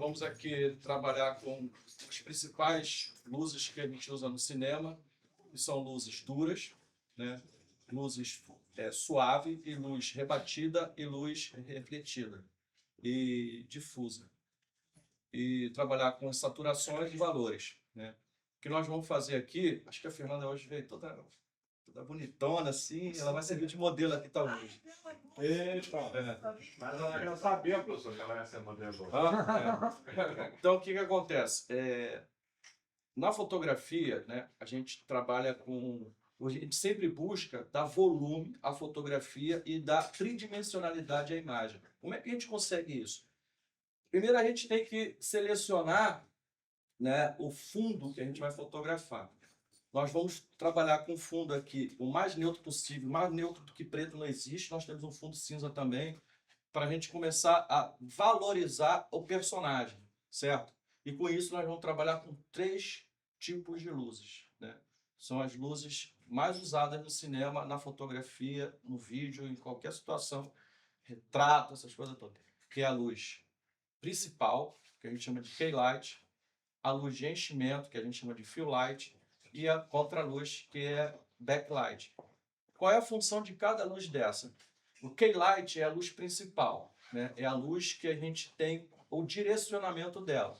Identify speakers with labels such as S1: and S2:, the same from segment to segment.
S1: vamos aqui trabalhar com as principais luzes que a gente usa no cinema, que são luzes duras, né? Luzes suave e luz rebatida e luz refletida e difusa. E trabalhar com saturações e valores, né? O que nós vamos fazer aqui, acho que a Fernanda hoje veio toda bonitona assim, ela vai servir de modelo aqui talvez.
S2: Eita! Mas eu não sabia, professor, que ela ia ser modelo.
S1: Então, o que acontece? Na fotografia, né, a gente trabalha com... A gente sempre busca dar volume à fotografia e dar tridimensionalidade à imagem. Como é que a gente consegue isso? Primeiro, a gente tem que selecionar, né, o fundo que a gente vai fotografar. Nós vamos trabalhar com fundo aqui o mais neutro possível, mais neutro do que preto não existe. Nós temos um fundo cinza também, para a gente começar a valorizar o personagem, certo? E com isso nós vamos trabalhar com 3 tipos de luzes, né? São as luzes mais usadas no cinema, na fotografia, no vídeo, em qualquer situação, retrato, essas coisas todas. Que é a luz principal, que a gente chama de keylight, a luz de enchimento, que a gente chama de fill light, e a contraluz, que é backlight. Qual é a função de cada luz dessa? O keylight é a luz principal, né? É a luz que a gente tem o direcionamento dela.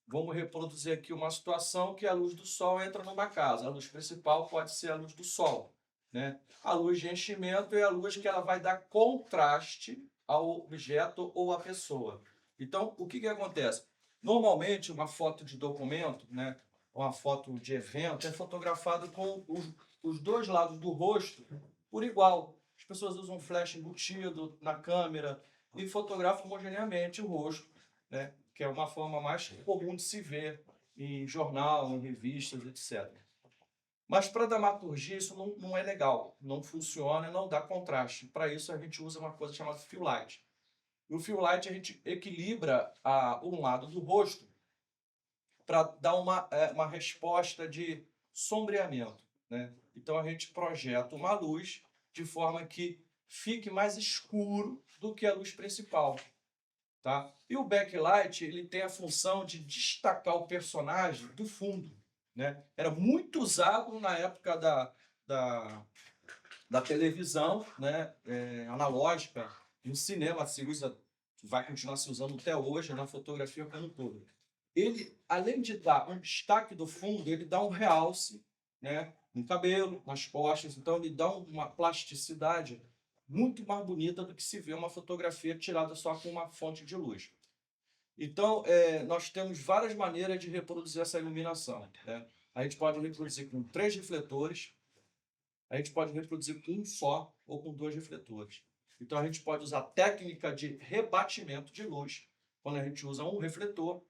S1: Vamos reproduzir aqui uma situação que a luz do sol entra numa casa. A luz principal pode ser a luz do sol, né? A luz de enchimento é a luz que ela vai dar contraste ao objeto ou à pessoa. Então, o que acontece? Normalmente, uma foto de documento, né, uma foto de evento, é fotografada com os 2 lados do rosto por igual. As pessoas usam flash embutido na câmera e fotografam homogeneamente o rosto, né, que é uma forma mais comum de se ver em jornal, em revistas, etc. Mas para dramaturgia isso não é legal, não funciona, não dá contraste. Para isso a gente usa uma coisa chamada fill light. No fill light a gente equilibra um lado do rosto para dar uma resposta de sombreamento, né? Então a gente projeta uma luz de forma que fique mais escuro do que a luz principal, tá? E o backlight ele tem a função de destacar o personagem do fundo, né? Era muito usado na época da televisão, né? Analógica, no cinema se usa, vai continuar se usando até hoje, na fotografia como um todo. Ele, além de dar um destaque do fundo, ele dá um realce, né, no cabelo, nas costas, então ele dá uma plasticidade muito mais bonita do que se vê uma fotografia tirada só com uma fonte de luz. Então, nós temos várias maneiras de reproduzir essa iluminação, né? A gente pode reproduzir com 3 refletores, a gente pode reproduzir com um só ou com 2 refletores. Então, a gente pode usar técnica de rebatimento de luz, quando a gente usa um refletor,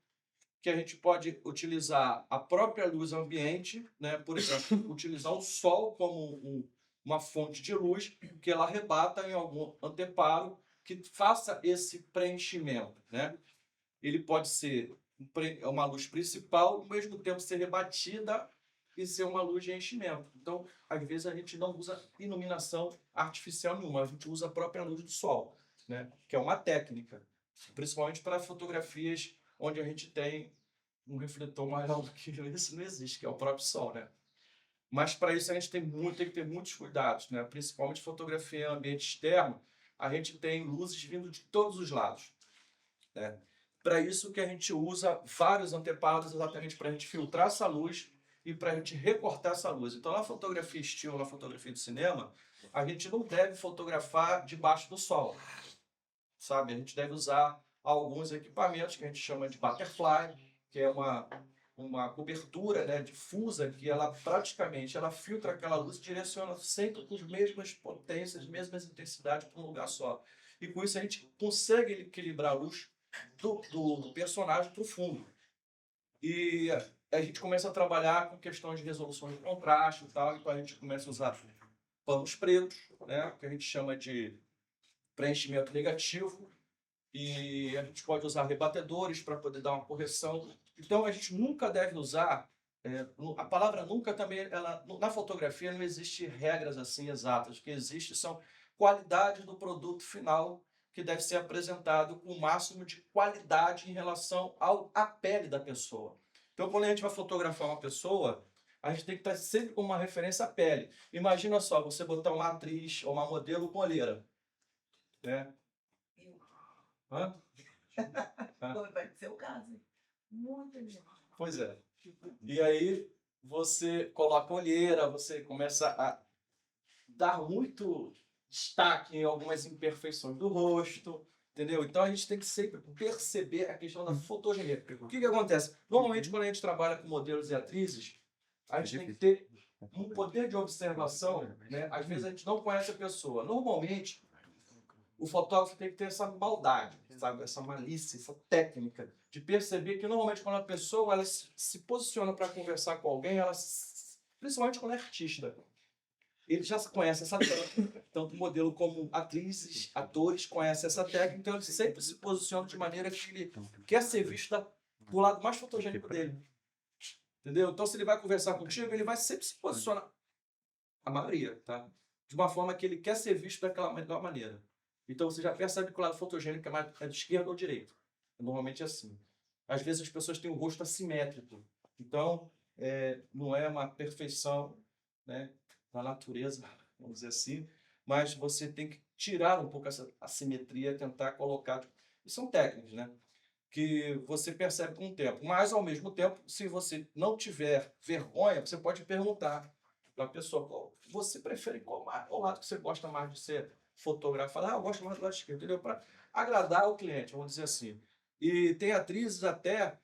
S1: que a gente pode utilizar a própria luz ambiente, né? Por exemplo, utilizar o sol como uma fonte de luz, que ela rebata em algum anteparo que faça esse preenchimento, né? Ele pode ser uma luz principal, ao mesmo tempo ser rebatida e ser uma luz de enchimento. Então, às vezes a gente não usa iluminação artificial nenhuma, a gente usa a própria luz do sol, né? Que é uma técnica, principalmente para fotografias onde a gente tem um refletor maior do que isso, não existe, que é o próprio sol, né? Mas para isso a gente tem que ter muitos cuidados, né? Principalmente fotografia em ambiente externo, a gente tem luzes vindo de todos os lados, né? Para isso que a gente usa vários anteparos exatamente para a gente filtrar essa luz e para a gente recortar essa luz. Então, na fotografia estilo, na fotografia de cinema, a gente não deve fotografar debaixo do sol, sabe? A gente deve usar alguns equipamentos que a gente chama de butterfly, que é uma cobertura, né, difusa, que ela praticamente ela filtra aquela luz e direciona sempre com as mesmas potências, mesmas intensidades para um lugar só. E com isso a gente consegue equilibrar a luz do personagem para o fundo. E a gente começa a trabalhar com questões de resolução de contraste e tal, então a gente começa a usar panos pretos, né, que a gente chama de preenchimento negativo, e a gente pode usar rebatedores para poder dar uma correção. Então a gente nunca deve usar, a palavra nunca também, na fotografia não existe regras assim exatas, o que existe são qualidades do produto final que deve ser apresentado com o máximo de qualidade em relação à pele da pessoa. Então, quando a gente vai fotografar uma pessoa, a gente tem que estar sempre com uma referência à pele. Imagina só, você botar uma atriz ou uma modelo com olheira, né? Hã?
S3: Vai ser o caso. Muito gente.
S1: Pois é. E aí você coloca olheira, você começa a dar muito destaque em algumas imperfeições do rosto, entendeu? Então a gente tem que sempre perceber a questão da fotogenia. O que acontece? Normalmente quando a gente trabalha com modelos e atrizes, a gente tem que ter um poder de observação, né? Às vezes a gente não conhece a pessoa. Normalmente, o fotógrafo tem que ter essa maldade, sabe? Essa malícia, essa técnica de perceber que normalmente quando a pessoa ela se posiciona para conversar com alguém, principalmente quando é artista, ele já conhece essa técnica. Tanto o modelo como atrizes, atores conhecem essa técnica, então ele sempre se posiciona de maneira que ele quer ser visto do lado mais fotogênico dele. Entendeu? Então, se ele vai conversar contigo, ele vai sempre se posicionar, a maioria, tá? De uma forma que ele quer ser visto daquela melhor maneira. Então, você já percebe que o lado fotogênico é de esquerda ou direita. Normalmente é assim. Às vezes as pessoas têm o rosto assimétrico. Então, não é uma perfeição, né, da natureza, vamos dizer assim, mas você tem que tirar um pouco essa assimetria, tentar colocar... E são técnicas, né? Que você percebe com o tempo. Mas, ao mesmo tempo, se você não tiver vergonha, você pode perguntar para a pessoa, você prefere qual lado que você gosta mais de ser fotografado? Eu gosto mais do lado esquerdo, entendeu? Para agradar o cliente, vamos dizer assim. E tem atrizes até,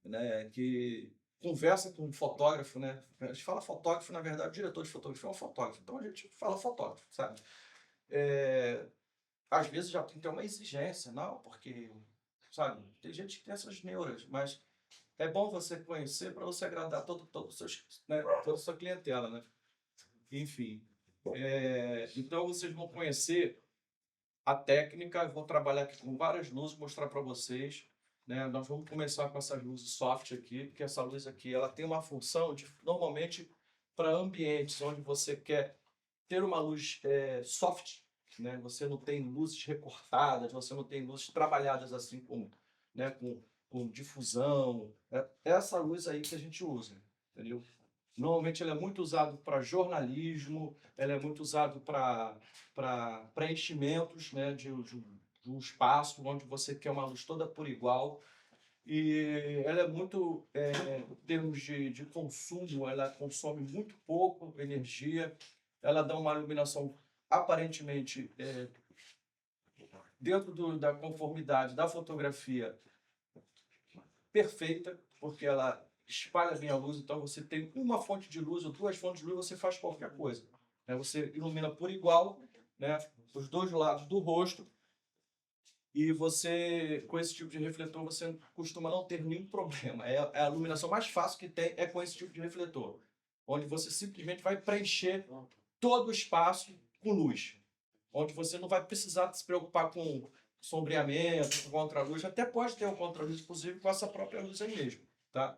S1: né, que conversa com um fotógrafo, né? A gente fala fotógrafo, na verdade, o diretor de fotografia é um fotógrafo. Então, a gente fala fotógrafo, sabe? Às vezes já tem que ter uma exigência, não, porque, sabe, tem gente que tem essas neuras, mas é bom você conhecer para você agradar toda a sua clientela, né? Enfim, então vocês vão conhecer a técnica, vou trabalhar aqui com várias luzes, mostrar para vocês, né? Nós vamos começar com essas luzes soft aqui, porque essa luz aqui ela tem uma função normalmente para ambientes onde você quer ter uma luz soft, né? Você não tem luzes recortadas, você não tem luzes trabalhadas assim né, com difusão. É essa luz aí que a gente usa, entendeu? Normalmente ela é muito usado para jornalismo, ela é muito usado para preenchimentos, né, de um espaço onde você quer uma luz toda por igual. E ela é muito, em termos de consumo, ela consome muito pouco energia, ela dá uma iluminação aparentemente dentro da conformidade da fotografia perfeita, porque ela espalha bem a luz, então você tem uma fonte de luz ou duas fontes de luz, você faz qualquer coisa, né? Você ilumina por igual, né, os dois lados do rosto, e você, com esse tipo de refletor, você costuma não ter nenhum problema. A iluminação mais fácil que tem é com esse tipo de refletor, onde você simplesmente vai preencher todo o espaço com luz, onde você não vai precisar se preocupar com sombreamento, com contraluz, até pode ter um contraluz, inclusive, com essa própria luz aí mesmo, tá?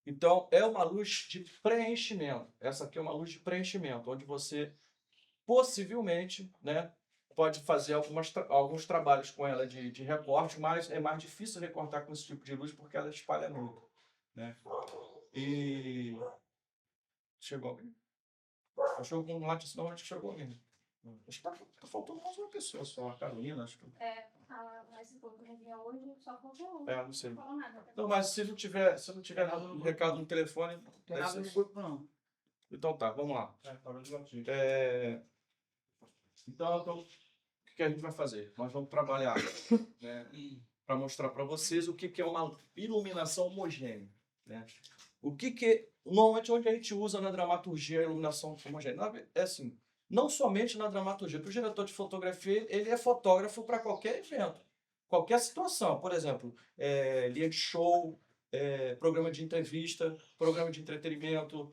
S1: Então, é uma luz de preenchimento. Essa aqui é uma luz de preenchimento, onde você, possivelmente, né, pode fazer alguns trabalhos com ela de recorte, mas é mais difícil recortar com esse tipo de luz porque ela espalha muito, né? E... Chegou alguém? Achou com um lápis, não, acho que chegou alguém. Acho que tá faltando mais uma pessoa só, a Carolina, acho que...
S4: Mas se for reunião hoje, só faltou
S1: não sei.
S4: não falou nada.
S1: Não, mas se não tiver nada no recado no telefone...
S3: Tem nada no grupo, não.
S1: Então tá, vamos lá. Então, o que a gente vai fazer? Nós vamos trabalhar, né, para mostrar para vocês o que é uma iluminação homogênea, né? O que normalmente onde a gente usa na dramaturgia a iluminação homogênea? É assim, não somente na dramaturgia, porque o diretor de fotografia ele é fotógrafo para qualquer evento, qualquer situação. Por exemplo, linha de show, programa de entrevista, programa de entretenimento,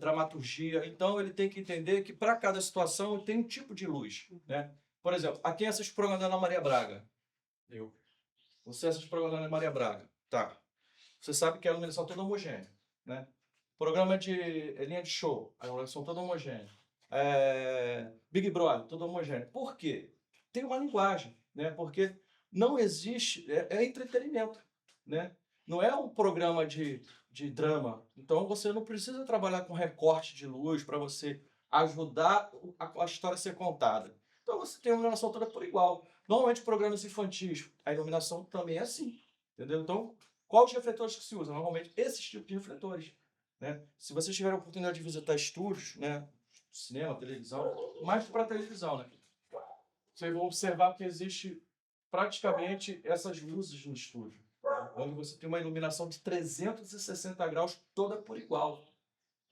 S1: dramaturgia. Então ele tem que entender que para cada situação tem um tipo de luz, né? Por exemplo, a quem assiste o programa da Ana Maria Braga? Eu. Você assiste o programa da Ana Maria Braga? Tá. Você sabe que a iluminação é toda homogênea, né? Programa de linha de show, a iluminação toda homogênea. Big Brother, toda homogênea. Por quê? Tem uma linguagem, né? Porque não existe, é entretenimento, né? Não é um programa de drama. Então você não precisa trabalhar com recorte de luz para você ajudar a história a ser contada. Então você tem a iluminação toda por igual. Normalmente programas infantis, a iluminação também é assim, entendeu? Então, quais os refletores que se usam? Normalmente esses tipos de refletores, né? Se vocês tiverem a oportunidade de visitar estúdios, né? Cinema, televisão, mais para televisão, né? Vocês vão observar que existe praticamente essas luzes no estúdio, onde você tem uma iluminação de 360 graus toda por igual.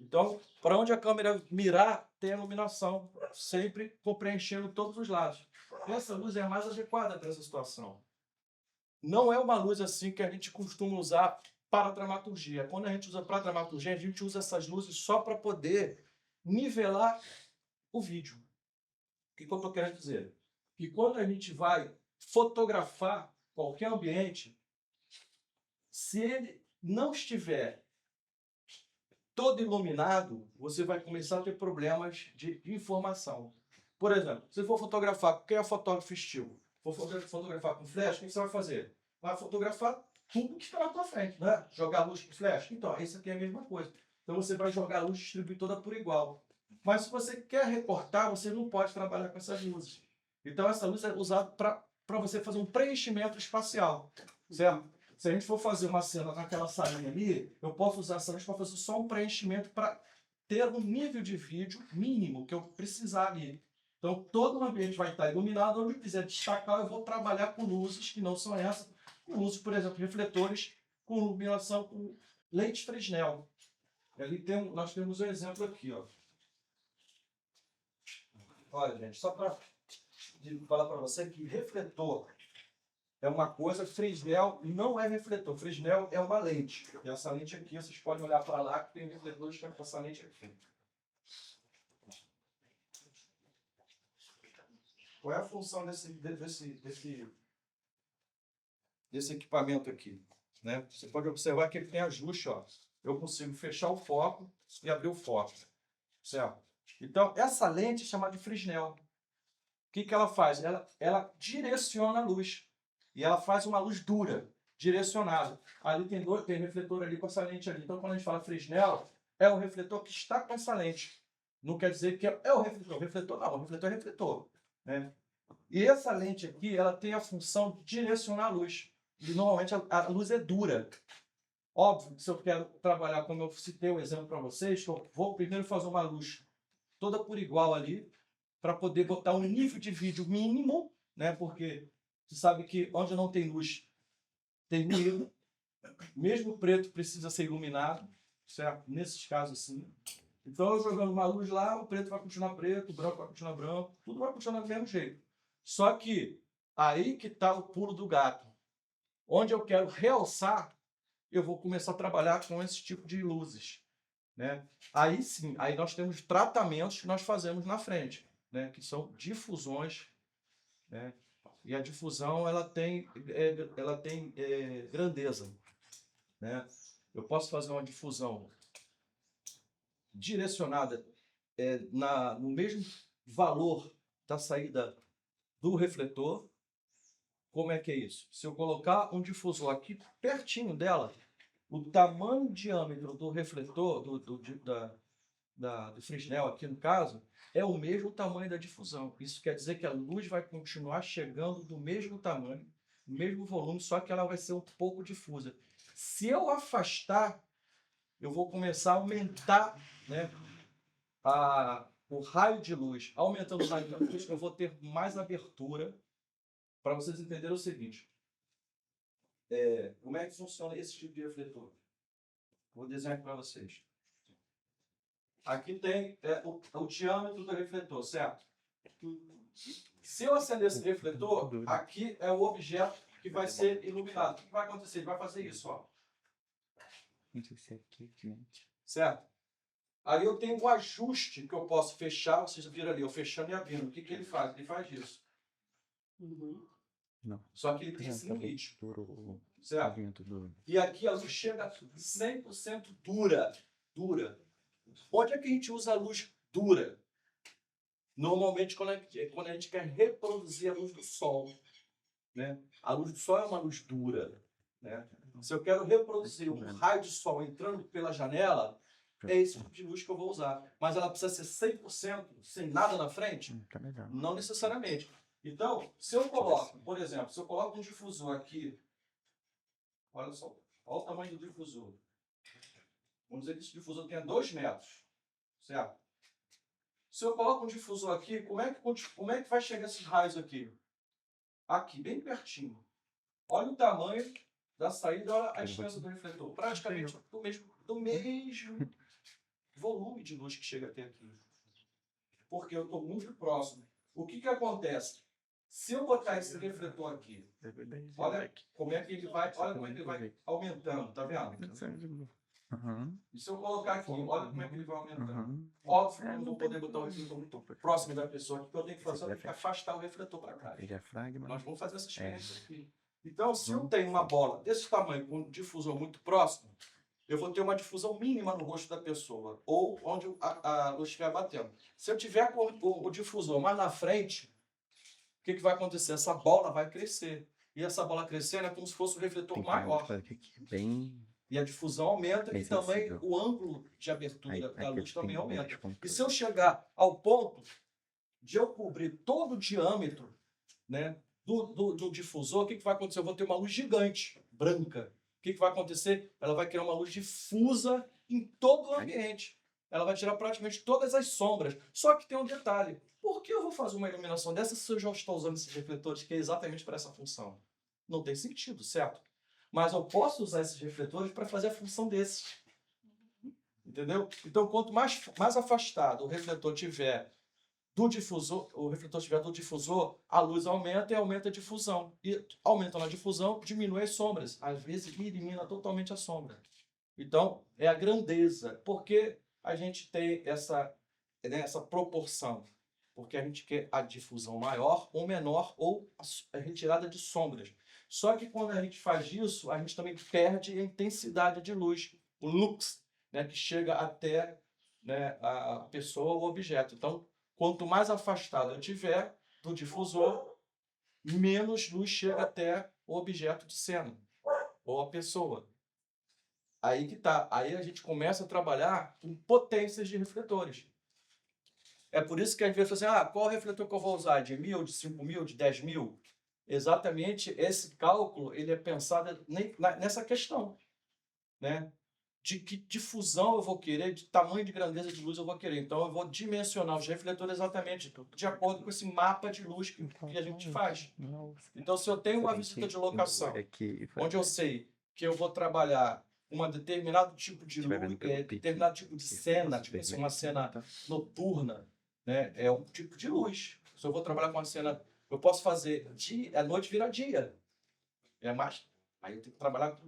S1: Então, para onde a câmera mirar, tem a iluminação, sempre preenchendo todos os lados. Essa luz é a mais adequada para essa situação. Não é uma luz assim que a gente costuma usar para dramaturgia. Quando a gente usa para dramaturgia, a gente usa essas luzes só para poder nivelar o vídeo. O que eu estou querendo dizer? Que quando a gente vai fotografar qualquer ambiente, se ele não estiver todo iluminado, você vai começar a ter problemas de informação. Por exemplo, se for fotografar, quem é fotógrafo estilo? For fotografar com flash, o que você vai fazer? Vai fotografar tudo que está na tua frente, né? Jogar luz com flash? Então, esse aqui é a mesma coisa. Então você vai jogar a luz e distribuir toda por igual. Mas se você quer recortar, você não pode trabalhar com essas luzes. Então essa luz é usada para você fazer um preenchimento espacial, certo? Se a gente for fazer uma cena naquela salinha ali, eu posso usar essa luz para fazer só um preenchimento para ter um nível de vídeo mínimo que eu precisar ali. Então todo o ambiente vai estar iluminado. Onde eu quiser destacar, eu vou trabalhar com luzes que não são essas, com luzes, por exemplo, refletores com iluminação com lente Fresnel. Ali nós temos um exemplo aqui, ó. Olha, gente, só para falar para você que refletor é uma coisa, Fresnel não é refletor. Fresnel é uma lente. E essa lente aqui, vocês podem olhar para lá que tem refletores com essa lente aqui. Qual é a função desse equipamento aqui? Né? Você pode observar que ele tem ajuste. Ó. Eu consigo fechar o foco e abrir o foco. Certo? Então, essa lente é chamada de Fresnel. O que ela faz? Ela direciona a luz. E ela faz uma luz dura, direcionada. Ali tem refletor ali com essa lente ali. Então, quando a gente fala Fresnel, é o refletor que está com essa lente. Não quer dizer que é o refletor. O refletor não, o refletor é refletor. Né? E essa lente aqui, ela tem a função de direcionar a luz. E normalmente a luz é dura. Óbvio que se eu quero trabalhar, como eu citei o exemplo para vocês, eu vou primeiro fazer uma luz toda por igual ali, para poder botar um nível de vídeo mínimo, né? Porque você sabe que onde não tem luz, tem ruído. Mesmo o preto precisa ser iluminado, certo? Nesses casos, sim. Então, eu jogando uma luz lá, o preto vai continuar preto, o branco vai continuar branco, tudo vai continuar do mesmo jeito. Só que aí que está o pulo do gato. Onde eu quero realçar, eu vou começar a trabalhar com esse tipo de luzes. Né? Aí sim, aí nós temos tratamentos que nós fazemos na frente, né? Que são difusões, né? E a difusão ela tem grandeza, né? Eu posso fazer uma difusão direcionada no mesmo valor da saída do refletor. Como é que é isso? Se eu colocar um difusor aqui pertinho dela, o tamanho, diâmetro do refletor, do Fresnel aqui no caso, é o mesmo tamanho da difusão. Isso quer dizer que a luz vai continuar chegando do mesmo tamanho, do mesmo volume, só que ela vai ser um pouco difusa. Se eu afastar, eu vou começar a aumentar, né, o raio de luz. Aumentando o raio de luz, eu vou ter mais abertura. Para vocês entenderem o seguinte. Como é que funciona esse tipo de refletor? Vou desenhar para vocês. Aqui tem o diâmetro do refletor, certo? Se eu acender esse refletor, aqui é o objeto que vai ser iluminado. O que vai acontecer? Ele vai fazer isso, ó. Certo? Aí eu tenho um ajuste que eu posso fechar. Vocês viram ali, eu fechando e abrindo. O que ele faz? Ele faz isso.
S5: Não.
S1: Só que ele tem esse limite. Certo? E aqui a luz chega 100% dura. Onde é que a gente usa a luz dura? Normalmente quando a gente quer reproduzir a luz do sol. né? A luz do sol é uma luz dura, né? Se eu quero reproduzir um raio de sol entrando pela janela, é esse tipo de luz que eu vou usar. Mas ela precisa ser 100% sem nada na frente?
S5: Tá legal.
S1: Não necessariamente. Então, se eu coloco, por exemplo, se eu coloco um difusor aqui, olha só, olha o tamanho do difusor. Vamos dizer que esse difusor tenha 2 metros, certo? Se eu coloco um difusor aqui, como é que vai chegar esses raios aqui? Aqui, bem pertinho. Olha o tamanho da saída, olha a distância do refletor. Praticamente do mesmo volume de luz que chega até aqui. Porque eu estou muito próximo. O que acontece? Se eu botar esse refletor aqui, olha como é que ele vai, olha como é que ele vai aumentando, tá vendo? E se eu colocar aqui, olha como é que ele vai aumentando. Óbvio que eu não vou poder botar o refletor muito próximo da pessoa. O que eu tenho que fazer é que afastar o refletor para cá. Nós vamos fazer essa experiência aqui. Então, se eu tenho uma bola desse tamanho com um difusor muito próximo, eu vou ter uma difusão mínima no rosto da pessoa, ou onde a luz estiver batendo. Se eu tiver com o difusor mais na frente, o que vai acontecer? Essa bola vai crescer. E essa bola crescendo é como se fosse um refletor maior. E a difusão aumenta e também o ângulo de abertura da luz também aumenta. E se eu chegar ao ponto de eu cobrir todo o diâmetro, né, do difusor, o que vai acontecer? Eu vou ter uma luz gigante, branca. O que vai acontecer? Ela vai criar uma luz difusa em todo o ambiente. Ela vai tirar praticamente todas as sombras. Só que tem um detalhe. Por que eu vou fazer uma iluminação dessa se eu já estou usando esses refletores que é exatamente para essa função? Não tem sentido, certo? Mas eu posso usar esses refletores para fazer a função desses. Entendeu? Então, quanto mais afastado o refletor tiver do difusor, a luz aumenta e aumenta a difusão. E aumentando a difusão, diminui as sombras. Às vezes, elimina totalmente a sombra. Então, é a grandeza. Por que a gente tem essa proporção? Porque a gente quer a difusão maior ou menor, ou a retirada de sombras. Só que quando a gente faz isso, a gente também perde a intensidade de luz, o lux, né, que chega até, né, a pessoa ou o objeto. Então, quanto mais afastado eu tiver do difusor, menos luz chega até o objeto de cena, ou a pessoa. Aí que tá. Aí a gente começa a trabalhar com potências de refletores. É por isso que às vezes assim, qual refletor que eu vou usar? De 1.000, de 5.000, de 10.000? Exatamente esse cálculo ele é pensado nessa questão, né? De que difusão eu vou querer, de tamanho de grandeza de luz eu vou querer. Então, eu vou dimensionar os refletores exatamente de acordo com esse mapa de luz que a gente faz. Então, se eu tenho uma visita de locação, onde eu sei que eu vou trabalhar um determinado tipo de luz, determinado tipo de cena, tipo assim, uma cena noturna, né? É um tipo de luz. Se eu vou trabalhar com uma cena, eu posso fazer a noite virar dia. Aí eu tenho que trabalhar com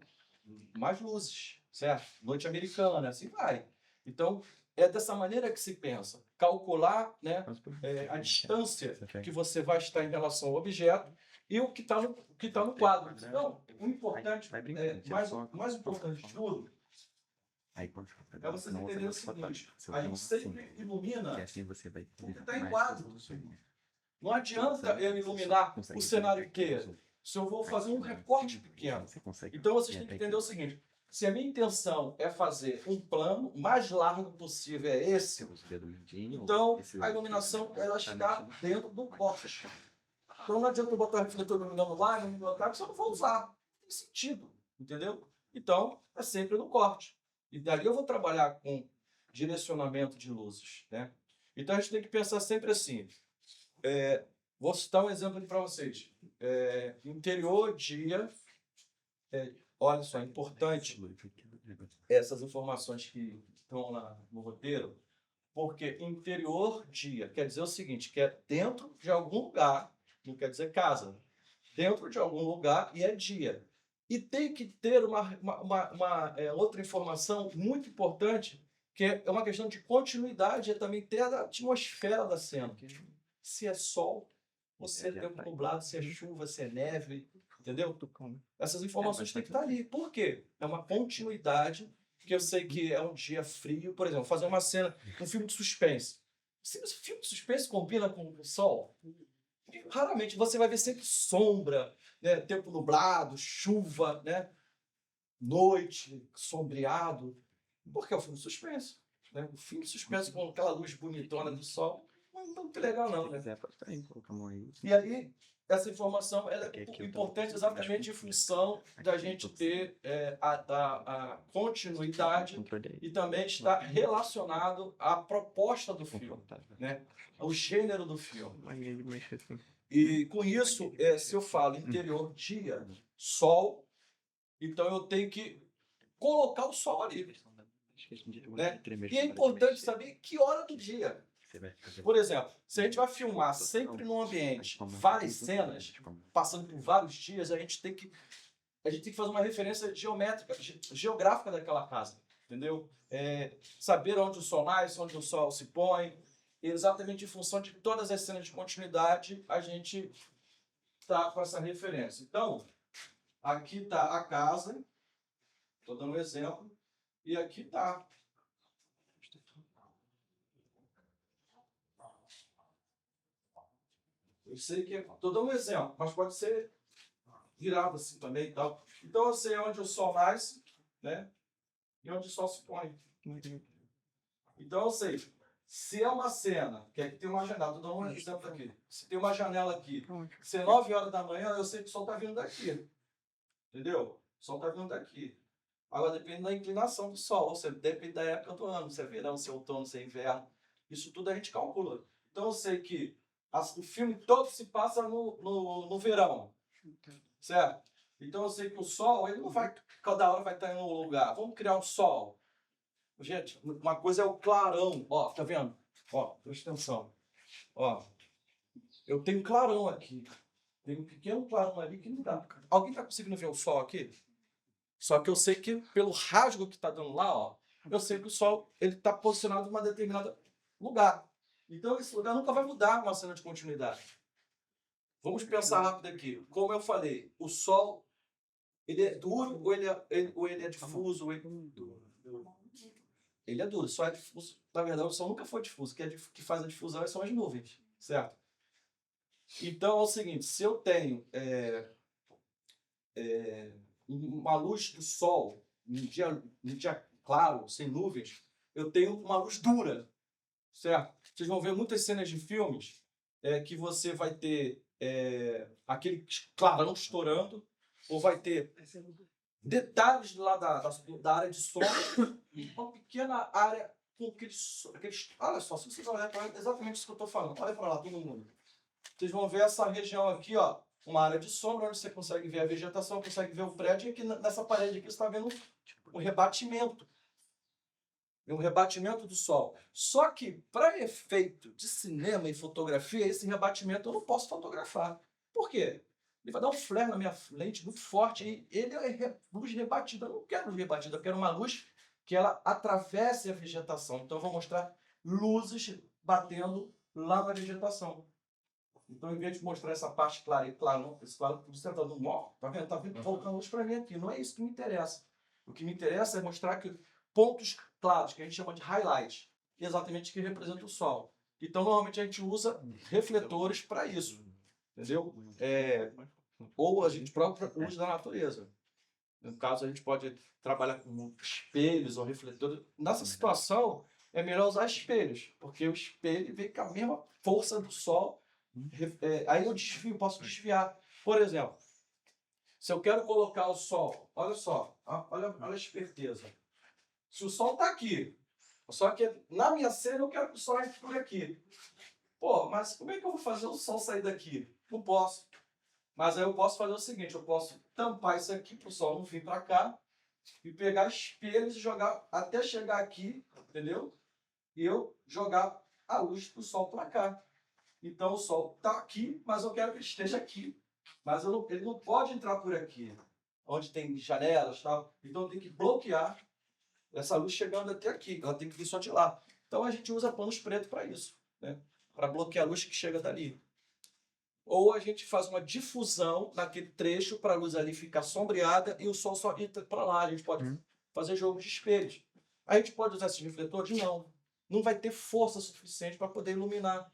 S1: mais luzes, certo? Noite americana, assim vai. Então, é dessa maneira que se pensa. Calcular, né, a distância que você vai estar em relação ao objeto e o que está no quadro. Então, o importante, mais importante de tudo, é vocês entenderem o seguinte: a gente sempre ilumina o que está em quadro. Não adianta eu iluminar o cenário inteiro se eu vou fazer um recorte pequeno. Então, vocês têm que entender o seguinte: se a minha intenção é fazer um plano mais largo possível, é esse, então a iluminação ela está dentro do corte. Então não adianta eu botar o refletor iluminando lá, iluminando cá, porque eu não vou usar. Não tem sentido, entendeu? Então, é sempre no corte. E dali eu vou trabalhar com direcionamento de luzes, né? Então a gente tem que pensar sempre assim. Vou citar um exemplo aqui para vocês. Interior, dia. Olha só, é importante essas informações que estão lá no roteiro, porque interior, dia, quer dizer o seguinte, que é dentro de algum lugar, não quer dizer casa, dentro de algum lugar e é dia. E tem que ter uma outra informação muito importante, que é uma questão de continuidade, é também ter a atmosfera da cena. Se é sol, ou se é tempo nublado, se é chuva, se é neve, entendeu? Essas informações têm que estar ali. Por quê? É uma continuidade, porque eu sei que é um dia frio, por exemplo, fazer uma cena, um filme de suspense. Se o filme de suspense combina com o sol, Raramente você vai ver sempre sombra, né? Tempo nublado, chuva, né? Noite, sombreado. Porque é um filme de suspense. Né? O filme de suspense com aquela luz bonitona do sol. Não é muito legal, não, né? E aí, essa informação ela é importante exatamente em função da gente ter a continuidade e também está relacionado à proposta do filme, né? Ao gênero do filme. E com isso, se eu falo interior, dia, sol, então eu tenho que colocar o sol ali, né? E é importante saber que hora do dia. Por exemplo, se a gente vai filmar sempre num ambiente, várias cenas, passando por vários dias, a gente tem que fazer uma referência geométrica, geográfica daquela casa, entendeu? Saber onde o sol nasce, onde o sol se põe, exatamente em função de todas as cenas de continuidade, a gente está com essa referência. Então, aqui está a casa, estou dando um exemplo, e aqui está. Eu sei que estou dando um exemplo, mas pode ser virado assim também e tal. Então eu sei onde o sol nasce, né? E onde o sol se põe. Então eu sei, se é uma cena, que aqui tem uma janela, estou dando um exemplo aqui. Se tem uma janela aqui, se é 9 horas da manhã, eu sei que o sol está vindo daqui. Entendeu? O sol está vindo daqui. Agora depende da inclinação do sol, ou seja, depende da época do ano, se é verão, se é outono, se é inverno. Isso tudo a gente calcula. Então eu sei que o filme todo se passa no verão, certo? Então eu sei que o sol, ele não vai, cada hora vai estar em um lugar. Vamos criar um sol. Gente, uma coisa é o clarão, ó, tá vendo? Ó, presta atenção. Ó, eu tenho clarão aqui. Tem um pequeno clarão ali que não dá. Alguém tá conseguindo ver o sol aqui? Só que eu sei que pelo rasgo que tá dando lá, ó, eu sei que o sol ele tá posicionado em uma determinada lugar. Então esse lugar nunca vai mudar uma cena de continuidade. Vamos pensar rápido aqui. Como eu falei, o sol ele é duro ou ele é difuso? Ele é duro, só é difuso. Na verdade, o sol nunca foi difuso. Que faz a difusão são as nuvens, certo? Então é o seguinte, se eu tenho uma luz do sol, um dia claro, sem nuvens, eu tenho uma luz dura, certo? Vocês vão ver muitas cenas de filmes que você vai ter aquele clarão estourando, ou vai ter detalhes lá da área de sombra, uma pequena área com aqueles. Olha só, se vocês olharem para exatamente isso que eu estou falando, olha para lá, todo mundo. Vocês vão ver essa região aqui, ó, uma área de sombra, onde você consegue ver a vegetação, consegue ver o prédio, e aqui nessa parede aqui você está vendo o rebatimento. Um rebatimento do sol. Só que, para efeito de cinema e fotografia, esse rebatimento eu não posso fotografar. Por quê? Ele vai dar um flare na minha lente muito forte e ele é luz rebatida. Eu não quero luz rebatida, eu quero uma luz que ela atravesse a vegetação. Então eu vou mostrar luzes batendo lá na vegetação. Então, em vez de mostrar essa parte clara e claro, esse claro que você está dando um ó, tá vendo? Tá vendo? Voltando luz para mim aqui. Não é isso que me interessa. O que me interessa é mostrar que pontos claros, que a gente chama de highlight, que é exatamente o que representa o sol. Então, normalmente a gente usa refletores para isso, entendeu? Ou a gente próprio usa da natureza. No caso, a gente pode trabalhar com espelhos ou refletores. Nessa situação, é melhor usar espelhos, porque o espelho vem com a mesma força do sol. Aí eu desvio, posso desviar. Por exemplo, se eu quero colocar o sol, olha só, olha a esperteza. Se o sol está aqui, só que na minha cena eu quero que o sol entre por aqui. Pô, mas como é que eu vou fazer o sol sair daqui? Não posso. Mas aí eu posso fazer o seguinte, eu posso tampar isso aqui para o sol não vir para cá e pegar espelhos e jogar até chegar aqui, entendeu? E eu jogar a luz do sol para cá. Então o sol está aqui, mas eu quero que ele esteja aqui. Mas ele não pode entrar por aqui, onde tem janelas e tal. Então eu tenho que bloquear essa luz chegando até aqui. Ela tem que vir só de lá. Então a gente usa panos pretos para isso, né? Para bloquear a luz que chega dali. Ou a gente faz uma difusão naquele trecho para a luz ali ficar sombreada e o sol só entra para lá. A gente pode fazer jogo de espelhos. A gente pode usar esses refletores? Não. Não vai ter força suficiente para poder iluminar.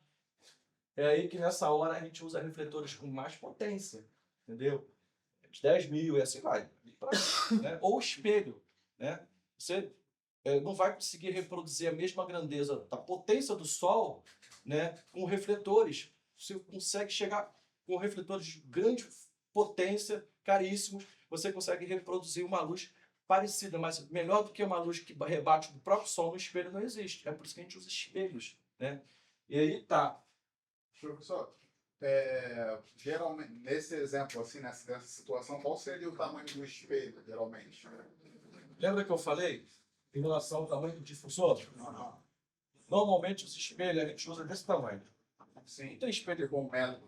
S1: É aí que nessa hora a gente usa refletores com mais potência, entendeu? De 10.000 e assim vai. Né? Ou espelho, né? Você não vai conseguir reproduzir a mesma grandeza da potência do Sol, né, com refletores. Você consegue chegar com refletores de grande potência, caríssimos, você consegue reproduzir uma luz parecida, mas melhor do que uma luz que rebate do próprio Sol no espelho não existe. É por isso que a gente usa espelhos, né? E aí tá.
S5: Professor, geralmente, nesse exemplo, assim, nessa situação, qual seria o tamanho do espelho, geralmente?
S1: Lembra que eu falei em relação ao tamanho do difusor?
S5: Aham.
S1: Normalmente os espelhos a gente usa desse tamanho.
S5: Sim.
S1: Tem espelho
S5: Com metro.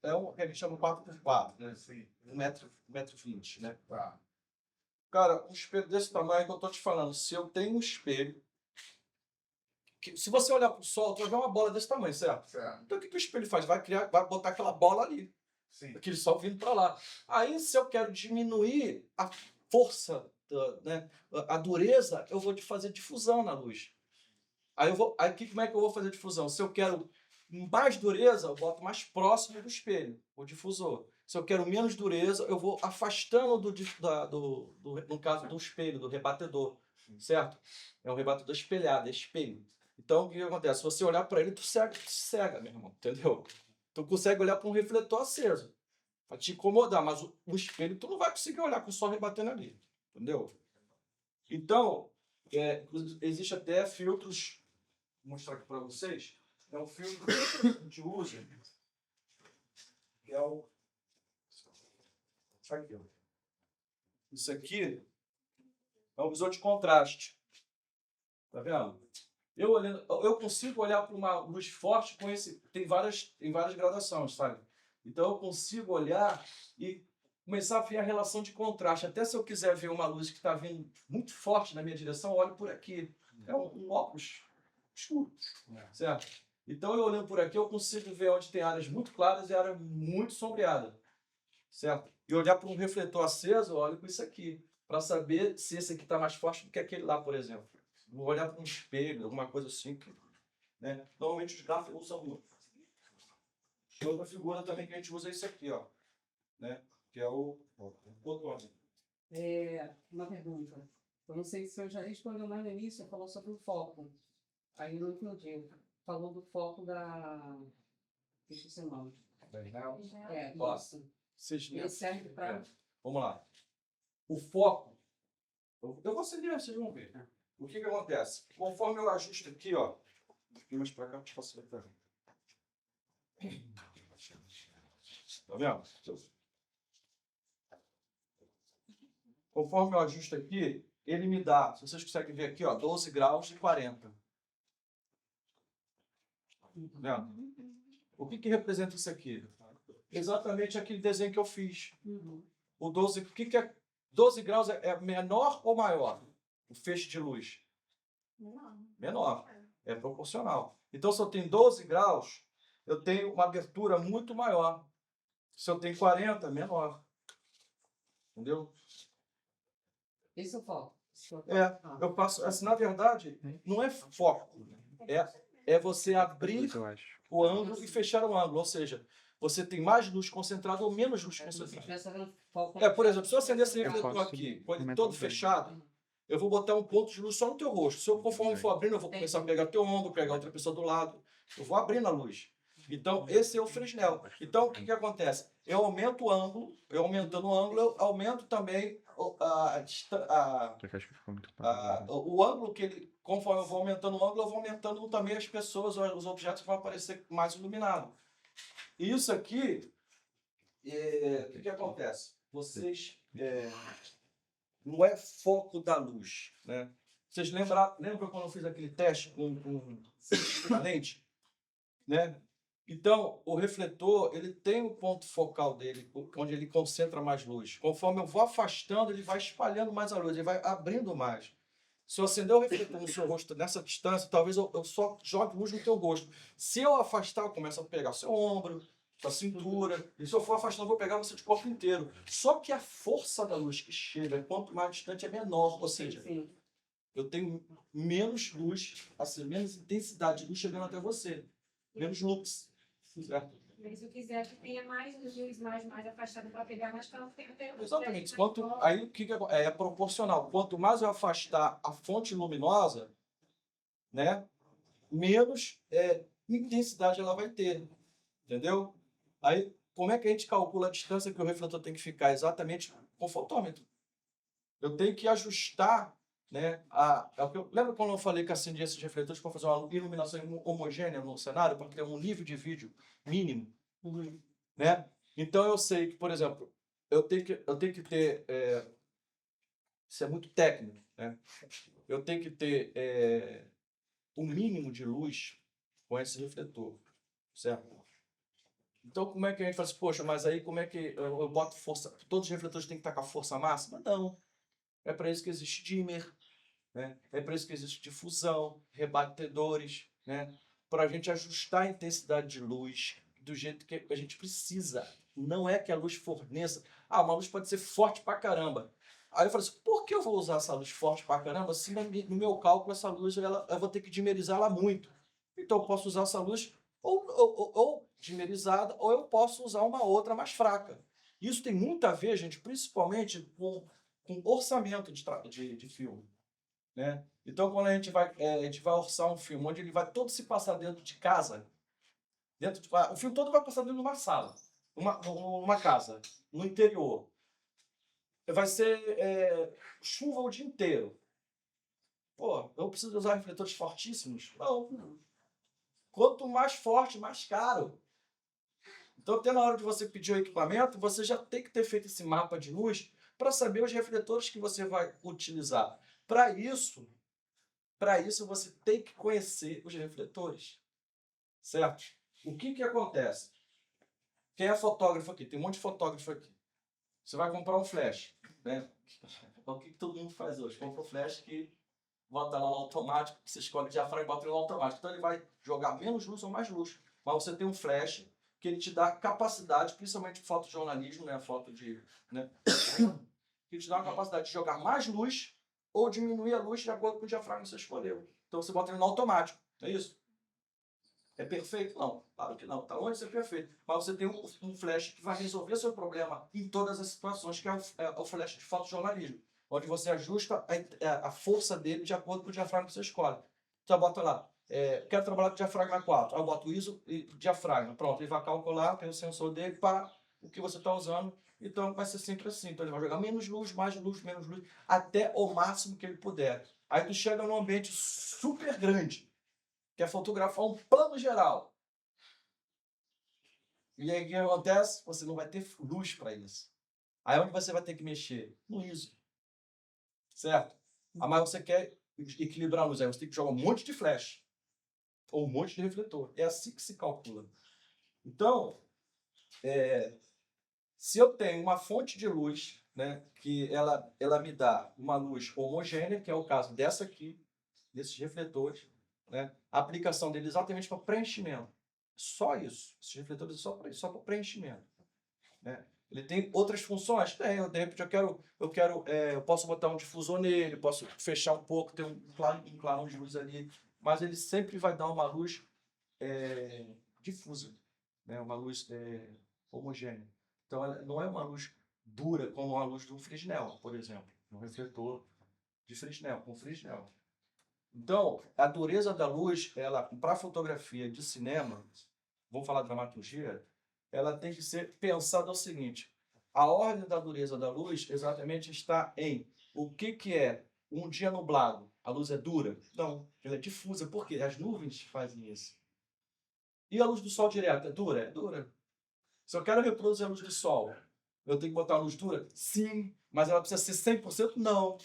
S1: é um que a gente chama 4x4, né?
S5: Sim.
S1: 1,20 m, né?
S5: Tá.
S1: Cara, um espelho desse tamanho que eu tô te falando, se eu tenho um espelho, se você olhar para o Sol, tu vai ver uma bola desse tamanho, certo?
S5: Certo.
S1: Então o que o espelho faz? Vai botar aquela bola ali,
S5: Sim.
S1: aquele Sol vindo para lá. Aí, se eu quero diminuir a força, né, a dureza, eu vou fazer difusão na luz. Aí como é que eu vou fazer difusão? Se eu quero mais dureza, eu boto mais próximo do espelho, o difusor. Se eu quero menos dureza, eu vou afastando no caso do espelho, do rebatedor, certo? É um rebatedor espelhado, é espelho. Então, o que acontece? Se você olhar para ele, tu cega, meu irmão, entendeu? Tu consegue olhar para um refletor aceso, para te incomodar, mas o espelho tu não vai conseguir olhar com o sol rebatendo ali, entendeu? Então, existe até filtros, vou mostrar aqui para vocês, é um filtro que a gente usa, que é o... Aqui, ó. Isso aqui é um visor de contraste. Tá vendo? Eu consigo olhar para uma luz forte com esse... Tem várias gradações, sabe? Então eu consigo olhar e começar a ver a relação de contraste. Até se eu quiser ver uma luz que está vindo muito forte na minha direção, eu olho por aqui. É um óculos escuro, certo? Então, eu olhando por aqui, eu consigo ver onde tem áreas muito claras e áreas muito sombreadas, certo? E olhar para um refletor aceso, eu olho com isso aqui, para saber se esse aqui está mais forte do que aquele lá, por exemplo. Vou olhar para um espelho, alguma coisa assim, né? Normalmente os gráficos usam muito. Outra figura também que a gente usa é esse aqui, ó, né? Que é o botão.
S6: Uma pergunta. Eu não sei se eu já respondeu mais no início, falou sobre o foco. Aí no último dia, falou do foco da... Deixa eu ser nome.
S1: Ó,
S6: Isso.
S1: Vocês
S6: Ele serve para...
S1: Vamos lá. O foco, eu vou acender, vocês vão ver. O que acontece? Conforme eu ajusto aqui, ó, mais para cá, eu faço aqui. Tá vendo? Conforme eu ajusto aqui, ele me dá, se vocês conseguem ver aqui, ó, 12 graus e 40. Tá vendo? O que representa isso aqui? Exatamente aquele desenho que eu fiz. O 12, o que é 12 graus? É menor ou maior? O feixe de luz? Menor. É proporcional. Então, se eu tenho 12 graus, eu tenho uma abertura muito maior. Se eu tenho 40, menor. Entendeu?
S6: Esse é o foco.
S1: Eu faço. Assim, na verdade, não é foco. É você abrir o ângulo e fechar o ângulo. Ou seja, você tem mais luz concentrada ou menos luz concentrada. Por exemplo, se eu acender esse refletor aqui, com ele todo fechado, eu vou botar um ponto de luz só no teu rosto. Se eu, conforme for abrindo, eu vou começar a pegar teu ombro, pegar outra pessoa do lado. Eu vou abrindo a luz. Então, esse é o Fresnel. Então, o que acontece? Eu aumento o ângulo, aumentando o ângulo, eu aumento também o ângulo que ele, conforme eu vou aumentando o ângulo, eu vou aumentando também as pessoas, os objetos vão aparecer mais iluminados. Isso aqui, o que acontece? Vocês, não é foco da luz, né? Vocês lembram quando eu fiz aquele teste com a lente? Né? Então, o refletor, ele tem o ponto focal dele, onde ele concentra mais luz. Conforme eu vou afastando, ele vai espalhando mais a luz, ele vai abrindo mais. Se eu acender o refletor no seu rosto nessa distância, talvez eu só jogue luz no teu rosto. Se eu afastar, eu começo a pegar o seu ombro, sua cintura. E se eu for afastando, eu vou pegar você de corpo inteiro. Só que a força da luz que chega, quanto mais distante, é menor. Ou seja, eu tenho menos luz, assim, menos intensidade de luz chegando até você. Menos lux. certo?
S4: Mas se eu quiser que tenha mais luz, mais afastado para pegar mais calor, tem que ter
S1: Exatamente. Aí o que é proporcional. Quanto mais eu afastar a fonte luminosa, né, menos intensidade ela vai ter. Entendeu? Aí, como é que a gente calcula a distância que o refletor tem que ficar? Exatamente com o fotômetro. Eu tenho que ajustar, né? Lembra quando eu falei que acendia esses refletores para fazer uma iluminação homogênea no cenário, para ter um nível de vídeo mínimo? Né? Então eu sei que, por exemplo, eu tenho que ter. Isso é muito técnico, né? Eu tenho que ter um mínimo de luz com esse refletor, certo? Então, como é que a gente faz? Poxa, mas aí como é que eu boto força? Todos os refletores têm que estar com a força máxima? Não. É para isso que existe dimmer, né? É para isso que existe difusão, rebatedores, né? Para a gente ajustar a intensidade de luz do jeito que a gente precisa. Não é que a luz forneça. Uma luz pode ser forte pra caramba. Aí eu falo assim, por que eu vou usar essa luz forte pra caramba se no meu cálculo essa luz eu vou ter que dimmerizá-la muito? Então eu posso usar essa luz ou dimmerizada, ou eu posso usar uma outra mais fraca. Isso tem muito a ver, gente, principalmente com orçamento de filme, né? Então, quando a gente vai orçar um filme onde ele vai todo se passar dentro de casa, o filme todo vai passar dentro de uma sala, uma casa, no interior. Vai ser chuva o dia inteiro. Pô, eu preciso usar refletores fortíssimos? Não. Quanto mais forte, mais caro. Então, até na hora de você pedir o equipamento, você já tem que ter feito esse mapa de luz para saber os refletores que você vai utilizar. Para isso você tem que conhecer os refletores, certo? O que acontece? Quem é fotógrafo aqui? Tem um monte de fotógrafo aqui. Você vai comprar um flash, né? O que todo mundo faz hoje? Compra um flash que bota lá no automático, você escolhe o diafragma e bota ele no automático. Então ele vai jogar menos luz ou mais luz. Mas você tem um flash que ele te dá capacidade, principalmente fotojornalismo, né? Foto de... Né? Que te dá uma capacidade de jogar mais luz ou diminuir a luz de acordo com o diafragma que você escolheu. Então você bota ele no automático, é isso? É perfeito? Não, claro que não. Está longe de ser perfeito. Mas você tem um flash que vai resolver seu problema em todas as situações, que é o flash de fotojornalismo, onde você ajusta a força dele de acordo com o diafragma que você escolhe. Então bota lá, quero trabalhar com diafragma 4. Aí eu boto ISO e diafragma. Pronto, ele vai calcular, tem o sensor dele para o que você está usando. Então vai ser sempre assim. Então ele vai jogar menos luz, mais luz, menos luz, até o máximo que ele puder. Aí tu chega num ambiente super grande, quer fotografar um plano geral. E aí o que acontece? Você não vai ter luz para isso. Aí onde você vai ter que mexer? No ISO. Certo? Mas você quer equilibrar a luz. Aí você tem que jogar um monte de flash. Ou um monte de refletor. É assim que se calcula. Então, se eu tenho uma fonte de luz, né, que ela me dá uma luz homogênea, que é o caso dessa aqui, desses refletores, né, a aplicação dele exatamente para preenchimento. Só isso. Esses refletores só para preenchimento. Né? Ele tem outras funções? Tem. De repente eu posso botar um difusor nele, posso fechar um pouco, ter um clarão de luz ali, mas ele sempre vai dar uma luz difusa, né? Uma luz homogênea. Então, ela não é uma luz dura como a luz do Fresnel, por exemplo, um refletor de Fresnel, com Fresnel. Então, a dureza da luz, para fotografia de cinema, vamos falar de dramaturgia, ela tem que ser pensada o seguinte: a ordem da dureza da luz exatamente está em o que é um dia nublado. A luz é dura? Não, ela é difusa. Por quê? As nuvens fazem isso. E a luz do sol direto é dura? É dura. Se eu quero reproduzir a luz do sol, eu tenho que botar a luz dura? Sim, mas ela precisa ser 100%? Não.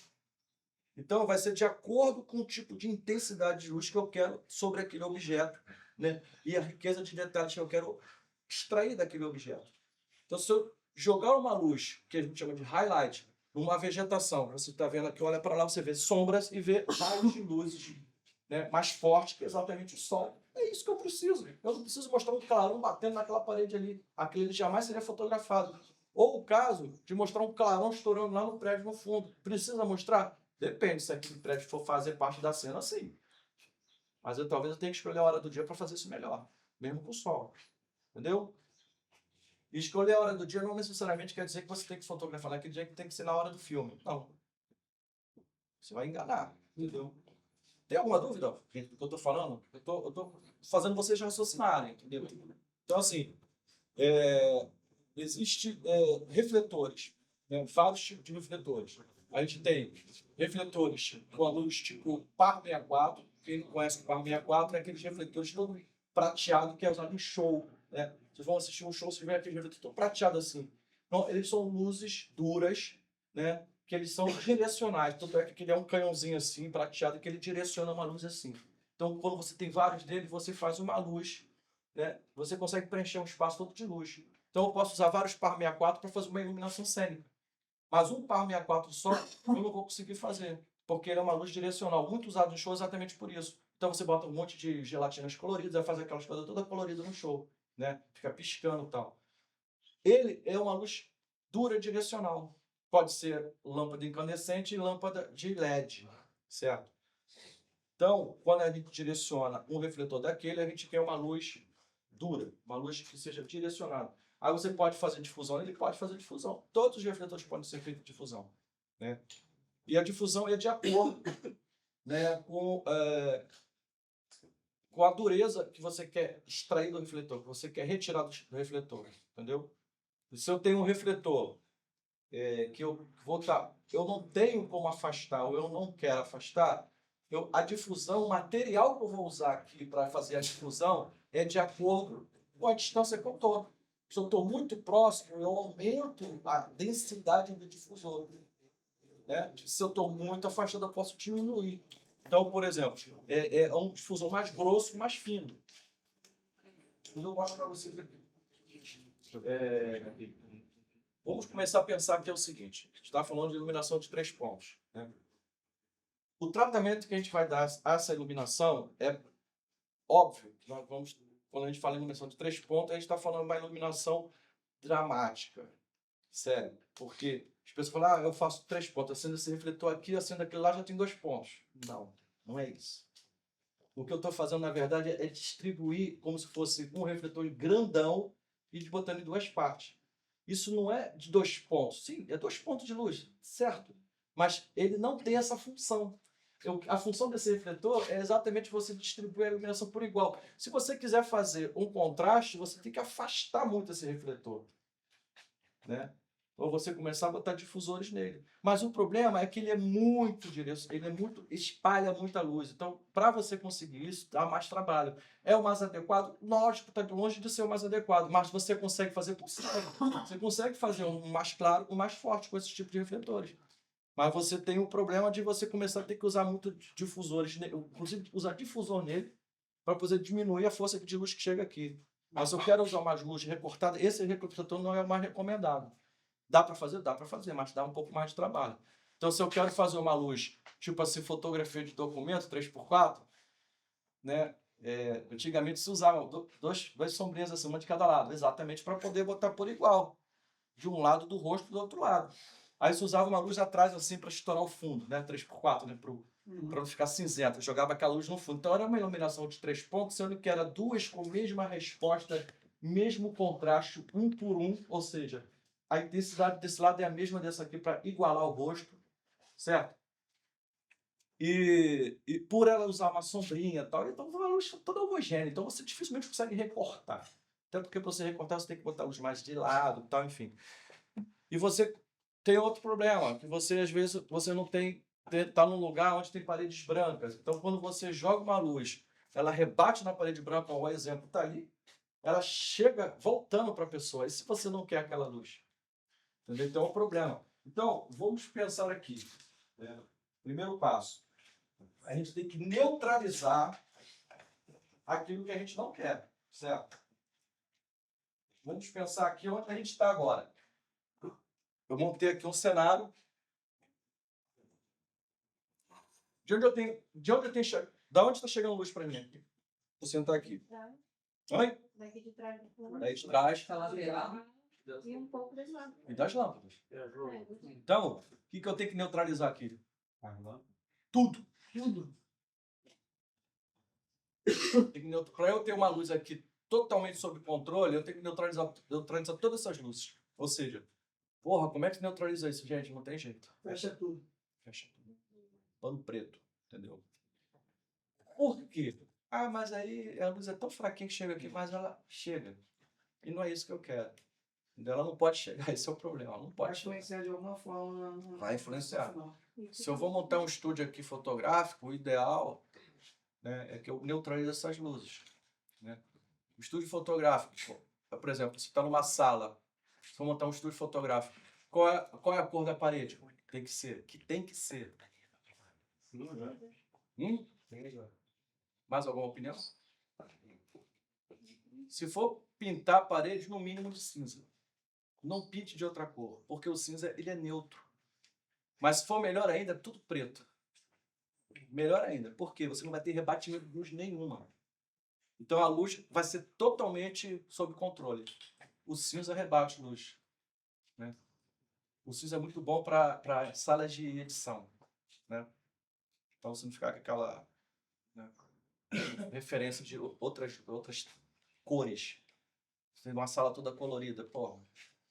S1: Então, vai ser de acordo com o tipo de intensidade de luz que eu quero sobre aquele objeto, né? E a riqueza de detalhes que eu quero extrair daquele objeto. Então, se eu jogar uma luz, que a gente chama de highlight, numa vegetação, você está vendo aqui, olha para lá, você vê sombras e vê raios de luzes, né, mais fortes que exatamente o sol. É isso que eu preciso. Eu não preciso mostrar um clarão batendo naquela parede ali. Aquele jamais seria fotografado. Ou o caso de mostrar um clarão estourando lá no prédio no fundo. Precisa mostrar? Depende, se aquele prédio for fazer parte da cena, sim. Mas talvez eu tenha que escolher a hora do dia para fazer isso melhor, mesmo com o sol. Entendeu? E escolher a hora do dia não necessariamente quer dizer que você tem que fotografar naquele dia que tem que ser na hora do filme. Não. Você vai enganar, entendeu? Tem alguma dúvida do que eu tô falando? Eu tô fazendo vocês raciocinarem, entendeu? Então, assim, existe refletores, né? Vários tipos de refletores. A gente tem refletores com a luz tipo par 64. Quem não conhece o par 64 é aqueles refletores todo prateado que é usado em show, né? Vocês vão assistir um show, vocês veem aquele refletor todo prateado assim. Então, eles são luzes duras, né? Que eles são direcionais. Tanto é que ele é um canhãozinho assim, prateado, que ele direciona uma luz assim. Então, quando você tem vários deles, você faz uma luz, né? Você consegue preencher um espaço todo de luz. Então, eu posso usar vários par 64 para fazer uma iluminação cênica. Mas um par 64 só, eu não vou conseguir fazer, porque ele é uma luz direcional, muito usado no show exatamente por isso. Então, você bota um monte de gelatinas coloridas, vai fazer aquelas coisas todas coloridas no show, né? Fica piscando e tal. Ele é uma luz dura direcional. Pode ser lâmpada incandescente e lâmpada de LED, certo? Então, quando a gente direciona um refletor daquele, a gente quer uma luz dura, uma luz que seja direcionada. Aí você pode fazer difusão, ele pode fazer difusão. Todos os refletores podem ser feitos de difusão, né? E a difusão é de acordo, né, com a dureza que você quer extrair do refletor, que você quer retirar do refletor, entendeu? Se eu tenho um refletor que eu vou estar, eu não tenho como afastar, ou eu não quero afastar, a difusão, o material que eu vou usar aqui para fazer a difusão é de acordo com a distância que eu estou. Se eu estou muito próximo, eu aumento a densidade do difusor, né? Se eu estou muito afastado, eu posso diminuir. Então, por exemplo, é um difusor mais grosso e mais fino. Eu mostro para vocês aqui. Vamos começar a pensar que é o seguinte. A gente está falando de iluminação de 3 pontos, né? O tratamento que a gente vai dar a essa iluminação é óbvio. Nós vamos, quando a gente fala em iluminação de 3 pontos, a gente está falando de uma iluminação dramática. Sério. Porque as pessoas falam, eu faço 3 pontos, acendo esse refletor aqui, acendo aquele lá, já tem 2 pontos. Não, não é isso. O que eu estou fazendo, na verdade, é distribuir como se fosse um refletor grandão e botando em 2 partes. Isso não é de 2 pontos. Sim, é 2 pontos de luz, certo? Mas ele não tem essa função. A função desse refletor é exatamente você distribuir a iluminação por igual. Se você quiser fazer um contraste, você tem que afastar muito esse refletor, né? Ou você começar a botar difusores nele. Mas o problema é que ele é muito espalha muita luz. Então, para você conseguir isso, dá mais trabalho. É o mais adequado? Lógico, está longe de ser o mais adequado, mas você consegue fazer possível. Você consegue fazer um mais claro, um mais forte com esse tipo de refletores. Mas você tem o problema de você começar a ter que usar muito difusores, inclusive usar difusor nele, para poder diminuir a força de luz que chega aqui. Mas se eu quero usar mais luz recortada, esse refletor não é o mais recomendado. Dá para fazer? Dá para fazer, mas dá um pouco mais de trabalho. Então, se eu quero fazer uma luz, tipo assim, fotografia de documento, 3x4, né? Antigamente se usava duas sombrinhas assim, uma de cada lado, exatamente para poder botar por igual. De um lado do rosto e do outro lado. Aí se usava uma luz atrás, assim, para estourar o fundo, né? 3x4, né? Para não ficar cinzento. Eu jogava aquela luz no fundo. Então, era uma iluminação de 3 pontos, sendo que era 2 com a mesma resposta, mesmo contraste, 1 por 1, ou seja, a intensidade desse lado é a mesma dessa aqui para igualar o rosto, certo? E por ela usar uma sombrinha e tal, então uma luz toda homogênea. Então você dificilmente consegue recortar. Até porque para você recortar, você tem que botar a luz mais de lado e tal, enfim. E você tem outro problema, que você, às vezes, você não tem... Está num lugar onde tem paredes brancas. Então, quando você joga uma luz, ela rebate na parede branca, o exemplo está ali, ela chega voltando para a pessoa. E se você não quer aquela luz? Entendeu? Então, é um problema. Então, vamos pensar aqui. Primeiro passo. A gente tem que neutralizar aquilo que a gente não quer, certo? Vamos pensar aqui onde a gente está agora. Eu montei aqui um cenário. Da onde está chegando luz para mim aqui? Vou sentar aqui. Oi?
S4: Daqui de trás.
S1: Daí de trás.
S6: Tá lateral.
S4: E um pouco desse lado.
S1: E das lâmpadas. Então, o que eu tenho que neutralizar aqui? Tudo. Para eu ter uma luz aqui totalmente sob controle, eu tenho que neutralizar todas essas luzes. Ou seja, porra, como é que se neutraliza isso, gente? Não tem jeito.
S7: Fecha tudo.
S1: Fecha tudo. Pano preto, entendeu? Por quê? Ah, mas aí a luz é tão fraquinha que chega aqui, mas ela chega. E não é isso que eu quero. Entendeu? Ela não pode chegar, esse é o problema. Ela não
S7: Vai
S1: pode chegar.
S7: influenciar de alguma forma.
S1: Vai influenciar.
S7: no final.
S1: Se eu vou montar um estúdio aqui fotográfico, o ideal, né, é que eu neutralize essas luzes. Né? O estúdio fotográfico, por exemplo, se está numa sala, se eu montar um estúdio fotográfico, qual é a cor da parede? Tem que ser. Que tem que ser. Mais alguma opinião? Se for pintar a parede, no mínimo de cinza. Não pinte de outra cor, porque o cinza ele é neutro. Mas se for melhor ainda, tudo preto. Melhor ainda, porque você não vai ter rebatimento de luz nenhuma. Então a luz vai ser totalmente sob controle. O cinza rebate luz. Né? O cinza é muito bom para salas de edição. Né? Para você não ficar com aquela, né, referência de outras cores. Você tem uma sala toda colorida, pô,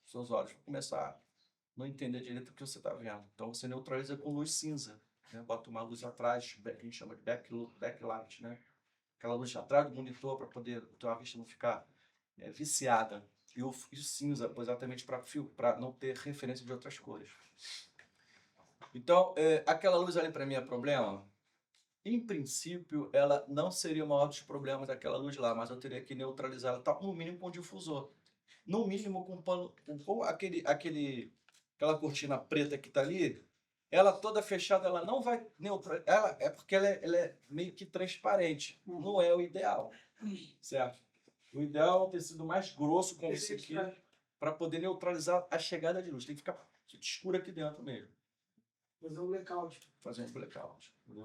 S1: seus olhos vão começar a não entender direito o que você está vendo. Então você neutraliza com luz cinza. Né? Bota uma luz atrás, que a gente chama de backlight, né? Aquela luz atrás do monitor para poder a tua vista não ficar viciada. E o cinza, exatamente para não ter referência de outras cores. Então, aquela luz ali para mim é problema? Em princípio, ela não seria o maior dos problemas daquela luz lá, mas eu teria que neutralizar ela, no mínimo com difusor. No mínimo com pano, com aquela cortina preta que está ali, ela toda fechada, ela não vai neutralizar, é porque ela é meio que transparente. Não é o ideal, certo? O ideal é um tecido mais grosso, como esse aqui, para poder neutralizar a chegada de luz. Tem que ficar escuro aqui dentro mesmo.
S7: Fazer um blackout.
S1: Fazer um blackout. Entendeu?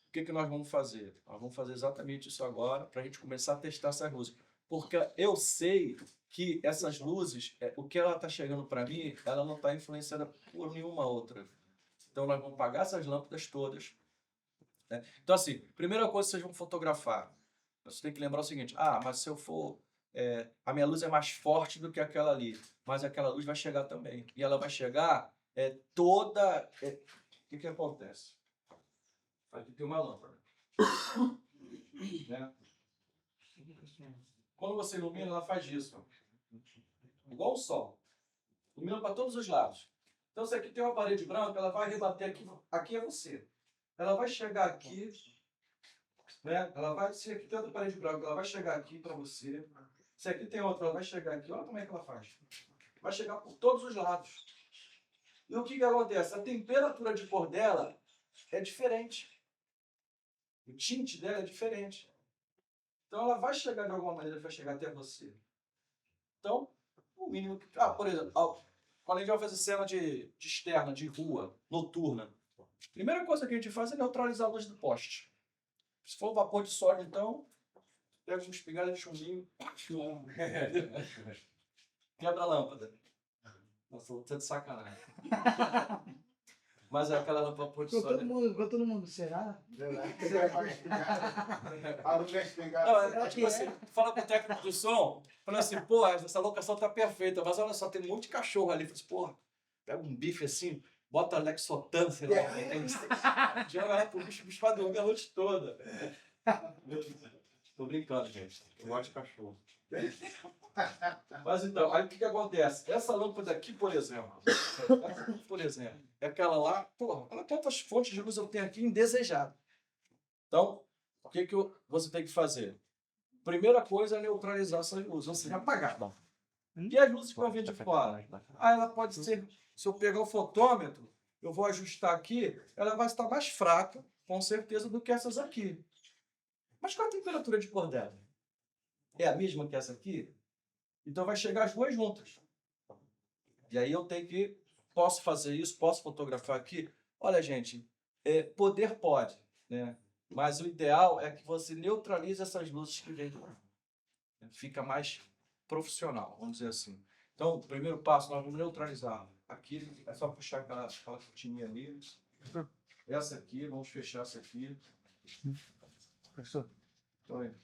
S1: O que nós vamos fazer? Nós vamos fazer exatamente isso agora, para a gente começar a testar essas luzes. Porque eu sei que essas luzes, o que ela está chegando para mim, ela não está influenciada por nenhuma outra. Então nós vamos apagar essas lâmpadas todas. Né? Então assim, primeira coisa que vocês vão fotografar, você tem que lembrar o seguinte, mas se eu for, a minha luz é mais forte do que aquela ali, mas aquela luz vai chegar também. E ela vai chegar toda... O que acontece? Aqui tem uma lâmpada. Né? Quando você ilumina, ela faz isso. Igual o sol. Ilumina para todos os lados. Então, se aqui tem uma parede branca, ela vai rebater aqui. Aqui é você. Ela vai chegar aqui. Né? Se aqui tem outra parede branca, ela vai chegar aqui para você. Se aqui tem outra, ela vai chegar aqui. Olha como é que ela faz. Vai chegar por todos os lados. E o que acontece? A temperatura de cor dela é diferente. O tinte dela é diferente. Então, ela vai chegar de alguma maneira, vai chegar até você. Então, o mínimo... por exemplo, quando a gente vai fazer cena de externa, de rua, noturna, a primeira coisa que a gente faz é neutralizar a luz do poste. Se for vapor de sódio, então, pega uma espingarda de chumbinho, quebra a lâmpada. Nossa, vou ter de sacanagem. Mas é aquela lâmpada de sódio.
S7: Com todo mundo, será?
S1: Não, tipo assim, tu fala com o técnico do som, falando assim, pô, essa locação tá perfeita, mas olha só, tem um monte de cachorro ali. Fala assim, porra, pega um bife assim, bota Lexotan, sei lá, joga lá pro bicho vai dormir a noite toda. Tô brincando, gente. Eu gosto de cachorro. Mas então, aí o que acontece? Essa lâmpada aqui, por exemplo, é aquela lá, porra, olha quantas fontes de luz eu tenho aqui indesejado. Então, o que você tem que fazer? Primeira coisa é neutralizar essas luzes, ou seja, apagar. E as luzes que vão vir de fora? Ela pode ser, se eu pegar o fotômetro, eu vou ajustar aqui, ela vai estar mais fraca, com certeza, do que essas aqui. Mas qual a temperatura de cor dela? É a mesma que essa aqui? Então vai chegar as duas juntas. E aí eu posso fazer isso, posso fotografar aqui. Olha, gente, poder pode, né? Mas o ideal é que você neutralize essas luzes que vêm do lado. Fica mais profissional, vamos dizer assim. Então, o primeiro passo, nós vamos neutralizar. Aqui é só puxar aquela cortininha ali. Essa aqui, vamos fechar essa aqui.
S7: Professor.
S1: Oi.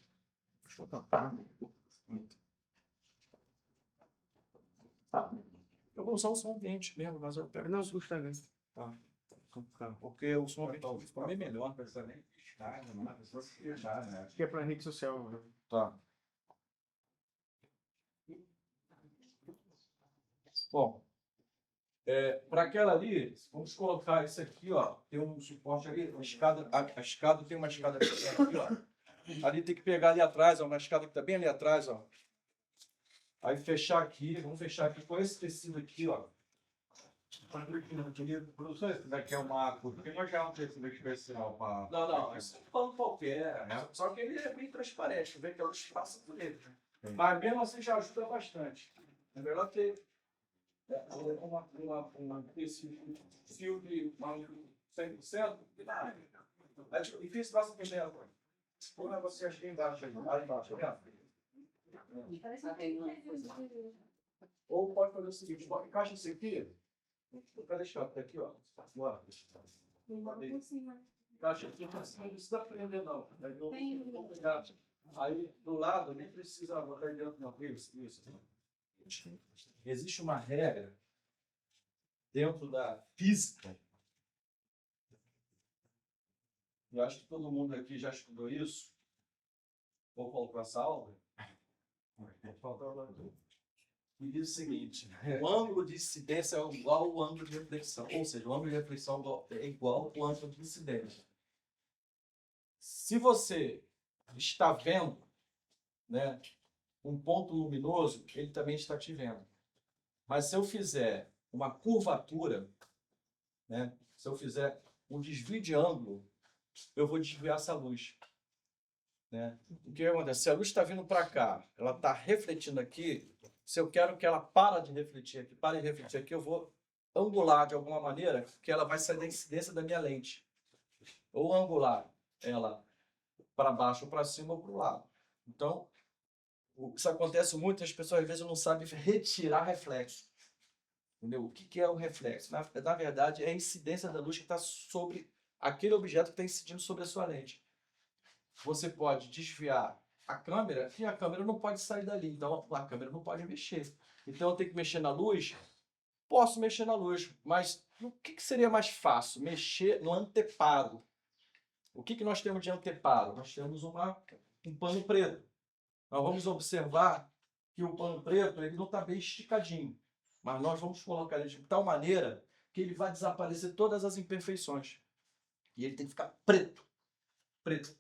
S1: Eu vou usar o som ambiente mesmo, mas eu pego.
S7: Não, custa bem.
S1: Tá. Porque o som ambiente ficou bem melhor.
S7: Acho que é pra rede social. Né?
S1: Tá. Bom, para aquela ali, vamos colocar isso aqui, ó. Tem um suporte ali, a escada tem uma escada aqui, ó. Ali tem que pegar ali atrás, ó, uma escada que tá bem ali atrás, ó. Aí fechar aqui, vamos fechar aqui com esse tecido aqui, ó.
S2: Professor, esse daqui é uma porque nós já um tecido especial para.
S1: Não, isso é um pano qualquer, né? Só que ele é bem transparente, vê que a luz passa por ele. Né? Mas mesmo assim já ajuda bastante. É melhor ter esse fio de 100%. É difícil você entender agora. Ou é você acha que embaixo aí? Lá embaixo, tá vendo? Ou pode fazer o seguinte, encaixa isso aqui. Vou deixar aqui, ó. Encaixa aqui, não precisa prender, não. Aí, do lado, nem precisa botar dentro, não. Isso. Existe uma regra dentro da física. Eu acho que todo mundo aqui já estudou isso. Ou faltou essa aula. E diz o seguinte: o ângulo de incidência é igual ao ângulo de reflexão. Ou seja, o ângulo de reflexão é igual ao ângulo de incidência. Se você está vendo, né, um ponto luminoso, ele também está te vendo. Mas se eu fizer uma curvatura, né, se eu fizer um desvio de ângulo, eu vou desviar essa luz. Né? O que acontece? Se a luz está vindo para cá, ela está refletindo aqui, se eu quero que ela pare de refletir aqui, eu vou angular de alguma maneira que ela vai sair da incidência da minha lente. Ou angular ela para baixo ou para cima ou para o lado. Então, isso acontece muito, as pessoas às vezes não sabem retirar reflexo. Entendeu? O que é o reflexo? Na verdade, é a incidência da luz que está sobre aquele objeto que está incidindo sobre a sua lente. Você pode desviar a câmera e a câmera não pode sair dali. Então, a câmera não pode mexer. Então, eu tenho que mexer na luz? Posso mexer na luz, mas o que seria mais fácil? Mexer no anteparo. O que nós temos de anteparo? Nós temos um pano preto. Nós vamos observar que o pano preto ele não está bem esticadinho. Mas nós vamos colocar ele de tal maneira que ele vai desaparecer todas as imperfeições. E ele tem que ficar preto. Preto.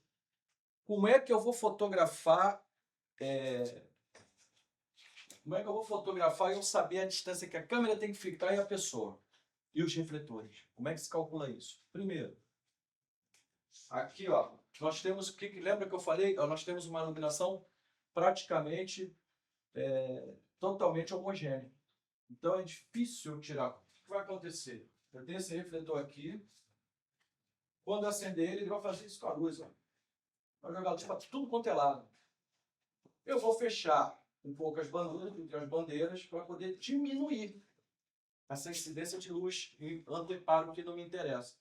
S1: Como é que eu vou fotografar? Como é que eu vou fotografar e eu saber a distância que a câmera tem que ficar e a pessoa? E os refletores? Como é que se calcula isso? Primeiro, aqui, ó, nós temos, lembra que eu falei? Nós temos uma iluminação praticamente totalmente homogênea. Então é difícil eu tirar. O que vai acontecer? Eu tenho esse refletor aqui. Quando eu acender ele vai fazer isso com a luz. Ó. Vai jogar luz para tudo quanto é lado. Eu vou fechar um pouco as bandeiras para poder diminuir essa incidência de luz e anteparo que não me interessa.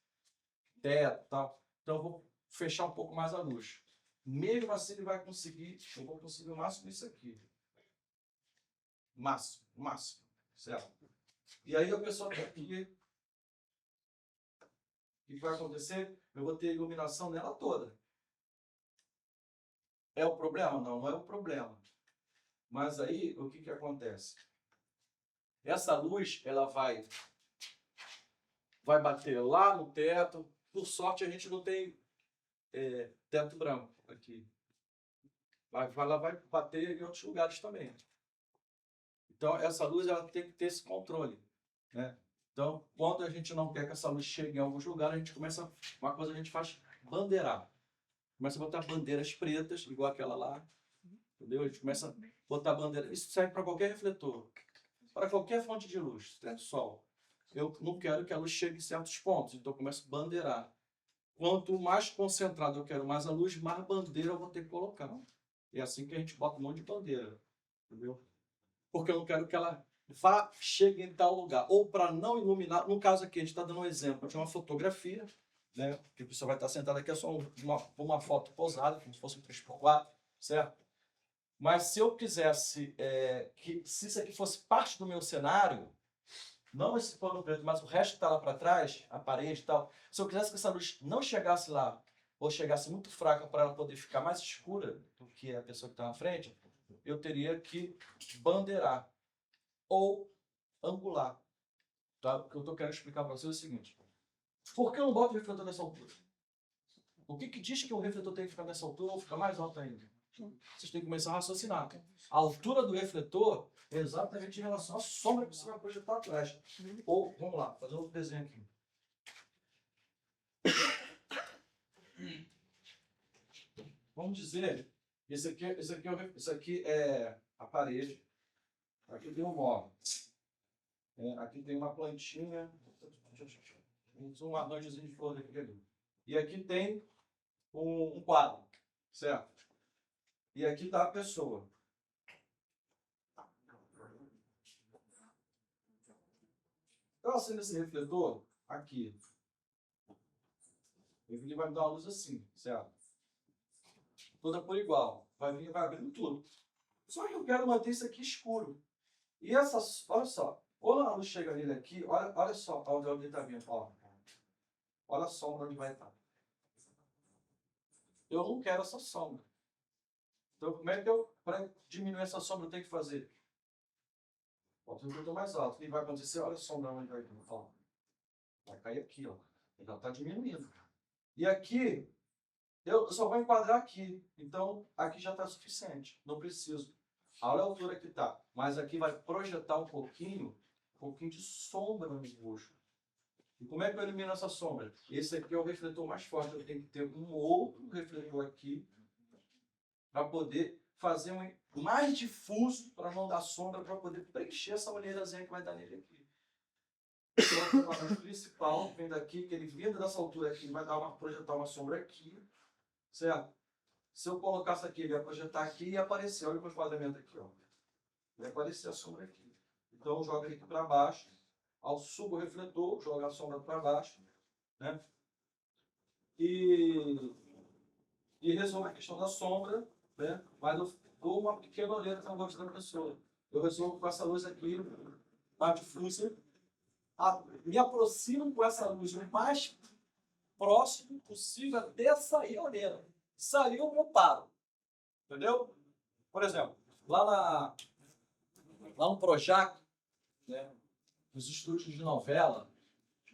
S1: Teto e tal. Então eu vou fechar um pouco mais a luz. Mesmo assim ele vai conseguir, eu vou conseguir o máximo disso aqui. Máximo. Certo? E aí a pessoa tem que... O que vai acontecer? Eu vou ter iluminação nela toda. É o problema? Não é o problema. Mas aí, o que acontece? Essa luz, ela vai bater lá no teto. Por sorte, a gente não tem teto branco aqui. Ela vai bater em outros lugares também. Então, essa luz ela tem que ter esse controle. Né? Então, quando a gente não quer que essa luz chegue em alguns lugares, a gente começa... Uma coisa a gente faz bandeirar. Começa a botar bandeiras pretas, igual aquela lá. Entendeu? A gente começa a botar bandeira. Isso serve para qualquer refletor. Para qualquer fonte de luz. Até sol. Eu não quero que a luz chegue em certos pontos. Então, eu começo a bandeirar. Quanto mais concentrado eu quero mais a luz, mais bandeira eu vou ter que colocar. É assim que a gente bota um monte de bandeira. Entendeu? Porque eu não quero que ela chegue em tal lugar. Ou para não iluminar. No caso aqui, a gente está dando um exemplo de uma fotografia. Né? Que a pessoa vai estar sentada aqui, é só uma foto posada, como se fosse um 3x4, certo? Mas se eu quisesse que se isso aqui fosse parte do meu cenário, não esse pano preto, mas o resto que está lá para trás, a parede e tal, se eu quisesse que essa luz não chegasse lá, ou chegasse muito fraca para ela poder ficar mais escura do que a pessoa que está na frente, eu teria que bandeirar ou angular. Tá? O que eu estou querendo explicar para vocês é o seguinte. Por que eu não boto o refletor nessa altura? O que diz que o refletor tem que ficar nessa altura ou ficar mais alto ainda? Vocês têm que começar a raciocinar. A altura do refletor é exatamente em relação à sombra que você vai projetar atrás. Ou, vamos lá, fazer um desenho aqui. Vamos dizer, esse aqui é a parede. Aqui tem um móvel. Aqui tem uma plantinha. Um arranjozinho de flor aqui. E aqui tem um quadro, certo? E aqui está a pessoa. Eu acendo esse refletor aqui. Ele vai me dar uma luz assim, certo? Toda por igual. Vai abrindo tudo. Só que eu quero manter isso aqui escuro. E essa, olha só, quando a luz chega nele aqui, olha só onde ele está vindo. Olha a sombra onde vai estar. Eu não quero essa sombra. Então, como é que para diminuir essa sombra, eu tenho que fazer? Bota o refletor mais alto. O que vai acontecer? Olha a sombra onde vai vir. Vai cair aqui, ó. Ele já está diminuindo. E aqui, eu só vou enquadrar aqui. Então, aqui já está suficiente. Não preciso. Olha a altura que está. Mas aqui vai projetar um pouquinho de sombra no rosto. E como é que eu elimino essa sombra? Esse aqui é o refletor mais forte. Eu tenho que ter um outro refletor aqui para poder fazer um mais difuso, para não dar sombra, para poder preencher essa olheirazinha que vai dar nele aqui. Então, a luz principal vem daqui, que ele vindo dessa altura aqui, vai projetar uma sombra aqui, certo? Se eu colocasse aqui, ele ia projetar aqui e ia aparecer. Olha o enquadramento aqui, ó. Vai aparecer a sombra aqui. Então, eu jogo ele aqui para baixo. Ao subo o refletor, jogo a sombra para baixo, né? E resolvo a questão da sombra, né? Mas eu dou uma pequena olheira para o rosto da pessoa. Eu resolvo com essa luz aqui, a difusa, me aproximo com essa luz o mais próximo possível até sair a olheira. Saiu, eu paro. Entendeu? Por exemplo, lá no Projac, né? Nos estúdios de novela,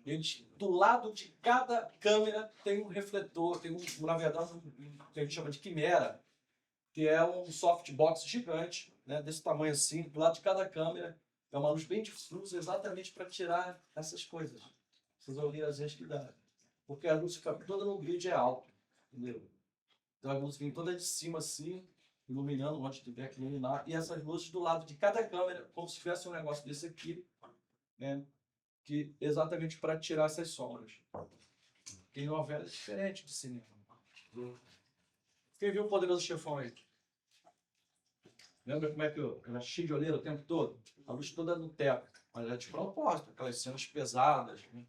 S1: eles, do lado de cada câmera tem um refletor, na verdade, que a gente chama de quimera, que é um softbox gigante, né, desse tamanho assim, do lado de cada câmera. É uma luz bem difusa, exatamente para tirar essas coisas, essas olheiras que dá. Porque a luz fica toda no grid é alto, entendeu? Então a luz vem toda de cima assim, iluminando onde tiver que iluminar, e essas luzes do lado de cada câmera, como se tivesse um negócio desse aqui, né? Que exatamente para tirar essas sombras. Porque novela é diferente de cinema. Quem viu o Poderoso Chefão aí? Lembra como é que era cheio de olheira o tempo todo? A luz toda no teto. Mas é de propósito, aquelas cenas pesadas. Né?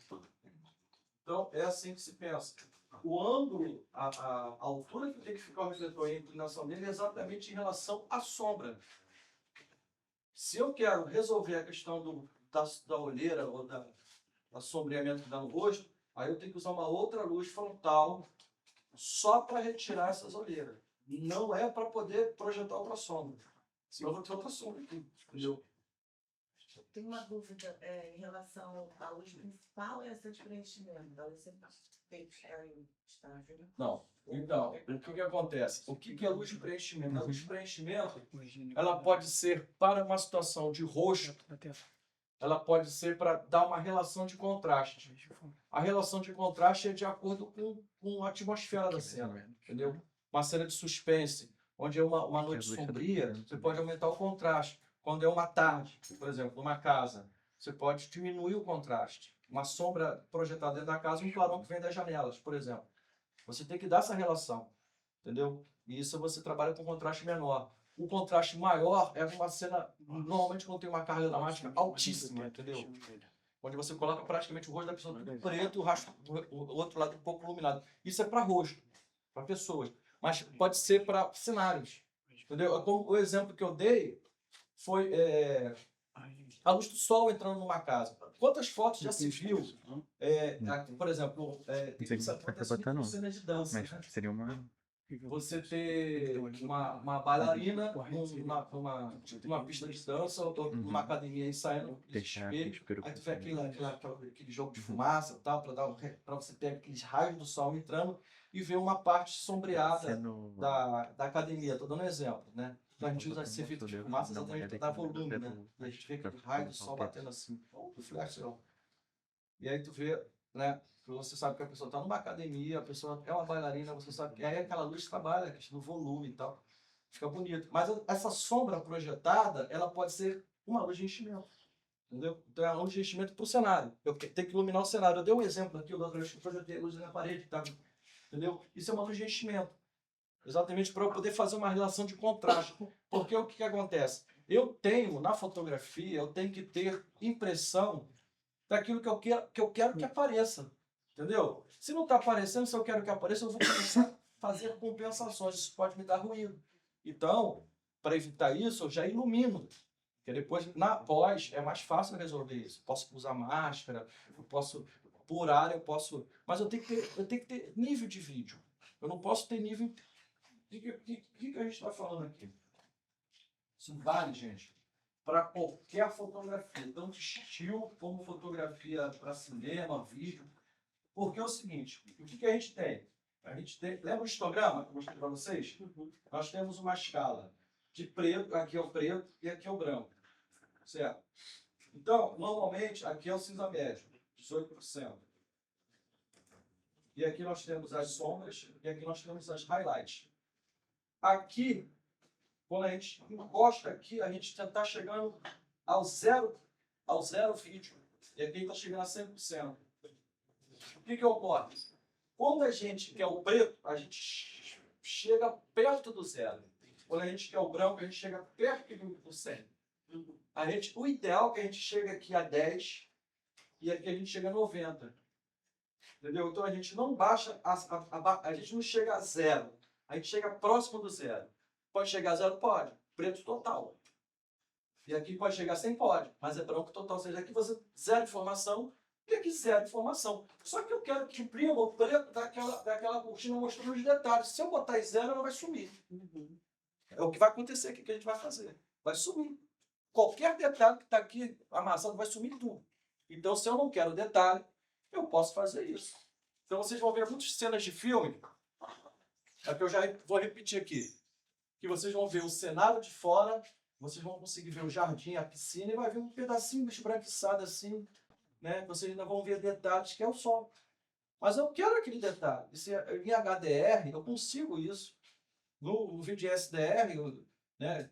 S1: Então, é assim que se pensa. O ângulo, a altura que tem que ficar o refletor e a inclinação dele é exatamente em relação à sombra. Se eu quero resolver a questão da olheira ou da sombreamento que dá no rosto, aí eu tenho que usar uma outra luz frontal só para retirar essas olheiras. Não é para poder projetar outra sombra. Senão eu vou ter outra sombra aqui, entendeu?
S3: Tem uma dúvida em relação à luz principal e essa de preenchimento. A luz sempre tem que estar em estágio, né?
S1: Não. Então, o que acontece? O que é luz de preenchimento? A luz de preenchimento, ela pode ser para uma situação de rosto, ela pode ser para dar uma relação de contraste. A relação de contraste é de acordo com a atmosfera da cena, entendeu? Uma cena de suspense, onde é uma noite sombria, você pode aumentar o contraste. Quando é uma tarde, por exemplo, numa casa, você pode diminuir o contraste. Uma sombra projetada dentro da casa e um clarão que vem das janelas, por exemplo. Você tem que dar essa relação, entendeu? E isso você trabalha com contraste menor. O contraste maior é uma cena, normalmente quando tem uma carga dramática altíssima, entendeu? Onde você coloca praticamente o rosto da pessoa tudo preto e o outro lado um pouco iluminado. Isso é para rosto, para pessoas. Mas pode ser para cenários. Entendeu? O exemplo que eu dei foi a luz do sol entrando numa casa. Quantas fotos já se viu? Por exemplo, isso acontece muito com cenas de dança.
S7: Mas
S1: Né?
S7: seria uma.
S1: Você ter uma bailarina numa pista de dança ou numa academia ensaiando
S7: Deixar
S1: espelho, aí tu vê aquele jogo de fumaça tal, para você ter aqueles raios do sol entrando e ver uma parte sombreada da academia. Estou dando um exemplo, né? Então a gente usa esse efeito de fumaça exatamente para dar volume, né? A gente vê aquele raio do sol batendo assim, o flash. E aí tu vê, né? Você sabe que a pessoa está numa academia, a pessoa é uma bailarina, você sabe que aí aquela luz trabalha, a questão do volume e tal. Fica bonito. Mas essa sombra projetada, ela pode ser uma luz de enchimento. Entendeu? Então é uma luz de enchimento para o cenário. Eu tenho que iluminar o cenário. Eu dei um exemplo aqui, da outra vez que eu projetei a luz na parede. Tá? Entendeu? Isso é uma luz de enchimento. Exatamente para eu poder fazer uma relação de contraste. Porque o que acontece? Eu tenho, na fotografia, eu tenho que ter impressão daquilo que eu quero que apareça. Entendeu? Se não está aparecendo, se eu quero que apareça, eu vou começar a fazer compensações. Isso pode me dar ruído. Então, para evitar isso, eu já ilumino. Porque depois, na pós, é mais fácil resolver isso. Posso usar máscara, eu posso, por área, eu posso... Mas eu tenho que ter nível de vídeo. Eu não posso ter nível... O que a gente está falando aqui? Isso vale, gente, para qualquer fotografia, tanto estilo como fotografia para cinema, vídeo. Porque é o seguinte, o que a gente tem? A gente tem, lembra o histograma que eu mostrei para vocês? Nós temos uma escala de preto, aqui é o preto e aqui é o branco. Certo? Então, normalmente, aqui é o cinza médio, 18%. E aqui nós temos as sombras e aqui nós temos as highlights. Aqui, quando a gente encosta aqui, a gente está chegando ao zero vídeo. E aqui está chegando a 100%. O que ocorre? Quando a gente quer o preto, a gente chega perto do zero. Quando a gente quer o branco, a gente chega perto do 100. O ideal é que a gente chegue aqui a 10 e aqui a gente chega a 90. Entendeu? Então a gente não baixa, a gente não chega a zero. A gente chega próximo do zero. Pode chegar a zero? Pode. Preto total. E aqui pode chegar a 100? Pode. Mas é branco total. Ou seja, aqui você zero informação e aqui zero informação. Só que eu quero que imprima o preto daquela cortina mostrando os detalhes. Se eu botar em zero, ela vai sumir. É o que vai acontecer aqui, que a gente vai fazer. Vai sumir. Qualquer detalhe que está aqui amassado vai sumir tudo. Então, se eu não quero detalhe, eu posso fazer isso. Então, vocês vão ver muitas cenas de filme. É que eu já vou repetir aqui. Que vocês vão ver o cenário de fora, vocês vão conseguir ver o jardim, a piscina, e vai ver um pedacinho esbranquiçado assim, né? Vocês ainda vão ver detalhes, que é o sol. Mas eu quero aquele detalhe. Em HDR, eu consigo isso. No vídeo SDR, né?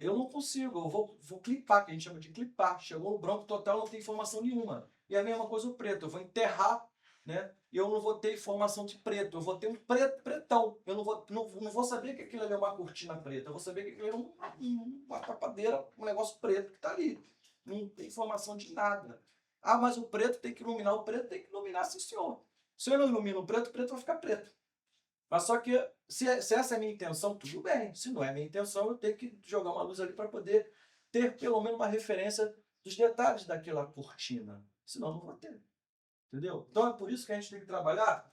S1: Eu não consigo, eu vou clipar, que a gente chama de clipar. Chegou no branco total, não tem informação nenhuma. E a mesma coisa o preto, eu vou enterrar, né? E eu não vou ter informação de preto, eu vou ter um pretão. Eu não vou saber que aquilo ali é uma cortina preta, eu vou saber que aquilo é uma tapadeira, um negócio preto que está ali. Não tem informação de nada. Ah, mas o preto tem que iluminar, sim senhor. Se eu não ilumino o preto vai ficar preto. Mas só que, se essa é a minha intenção, tudo bem. Se não é a minha intenção, eu tenho que jogar uma luz ali para poder ter pelo menos uma referência dos detalhes daquela cortina. Senão, não vou ter. Entendeu? Então, é por isso que a gente tem que trabalhar,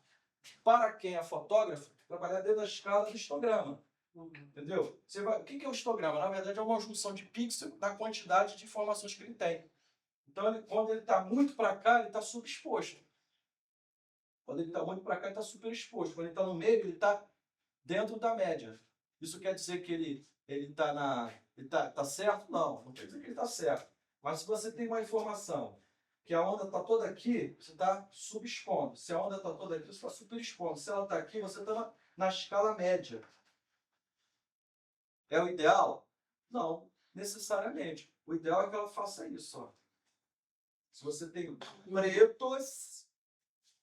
S1: para quem é fotógrafo, trabalhar dentro da escala do histograma. Entendeu? O que é o histograma? Na verdade, é uma junção de pixels da quantidade de informações que ele tem. Então, quando ele está muito para cá, ele está subexposto. Quando ele está muito para cá, ele está super exposto. Quando ele está no meio, ele está dentro da média. Isso quer dizer que ele está certo? Não, não quer dizer que ele está certo. Mas se você tem uma informação que a onda está toda aqui, você está subexpondo. Se a onda está toda aqui, você está superexpondo. Se ela está aqui, você está na escala média. É o ideal? Não, necessariamente. O ideal é que ela faça isso. Ó. Se você tem pretos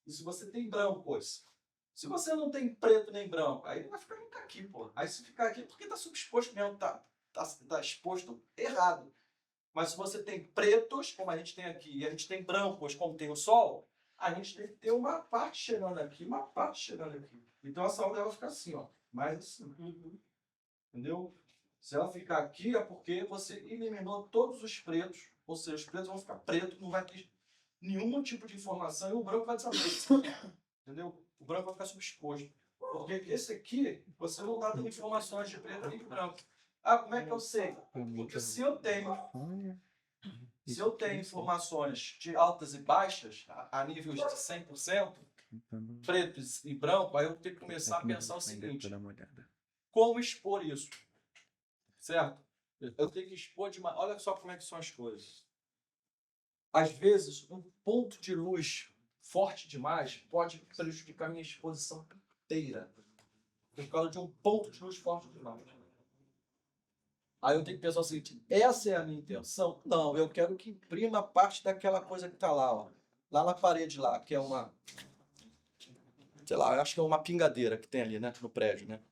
S1: e se você tem brancos. Se você não tem preto nem branco, aí ele vai ficar aqui, pô. Aí se ficar aqui, porque está subexposto mesmo, tá exposto errado. Mas se você tem pretos, como a gente tem aqui, e a gente tem brancos, como tem o sol, a gente tem que ter uma parte chegando aqui, uma parte chegando aqui. Então essa onda vai ficar assim, ó, mais assim. Entendeu? Se ela ficar aqui é porque você eliminou todos os pretos, ou seja, os pretos vão ficar pretos, não vai ter nenhum tipo de informação e o branco vai desaparecer. Entendeu? O branco vai ficar subexposto. Porque esse aqui, você não está tendo informações de preto nem de branco. Ah, como é que eu sei? Porque se eu tenho informações de altas e baixas, a níveis de 100%, preto e branco, aí eu tenho que começar a pensar o seguinte: como expor isso? Certo? Eu tenho que expor de uma. Olha só como é que são as coisas. Às vezes, um ponto de luz forte demais pode prejudicar a minha exposição inteira. Por causa de um ponto de luz forte demais. Aí eu tenho que pensar o seguinte: essa é a minha intenção? Não, eu quero que imprima parte daquela coisa que está lá, ó. Lá na parede lá, que é uma. Sei lá, eu acho que é uma pingadeira que tem ali, né? No prédio, né?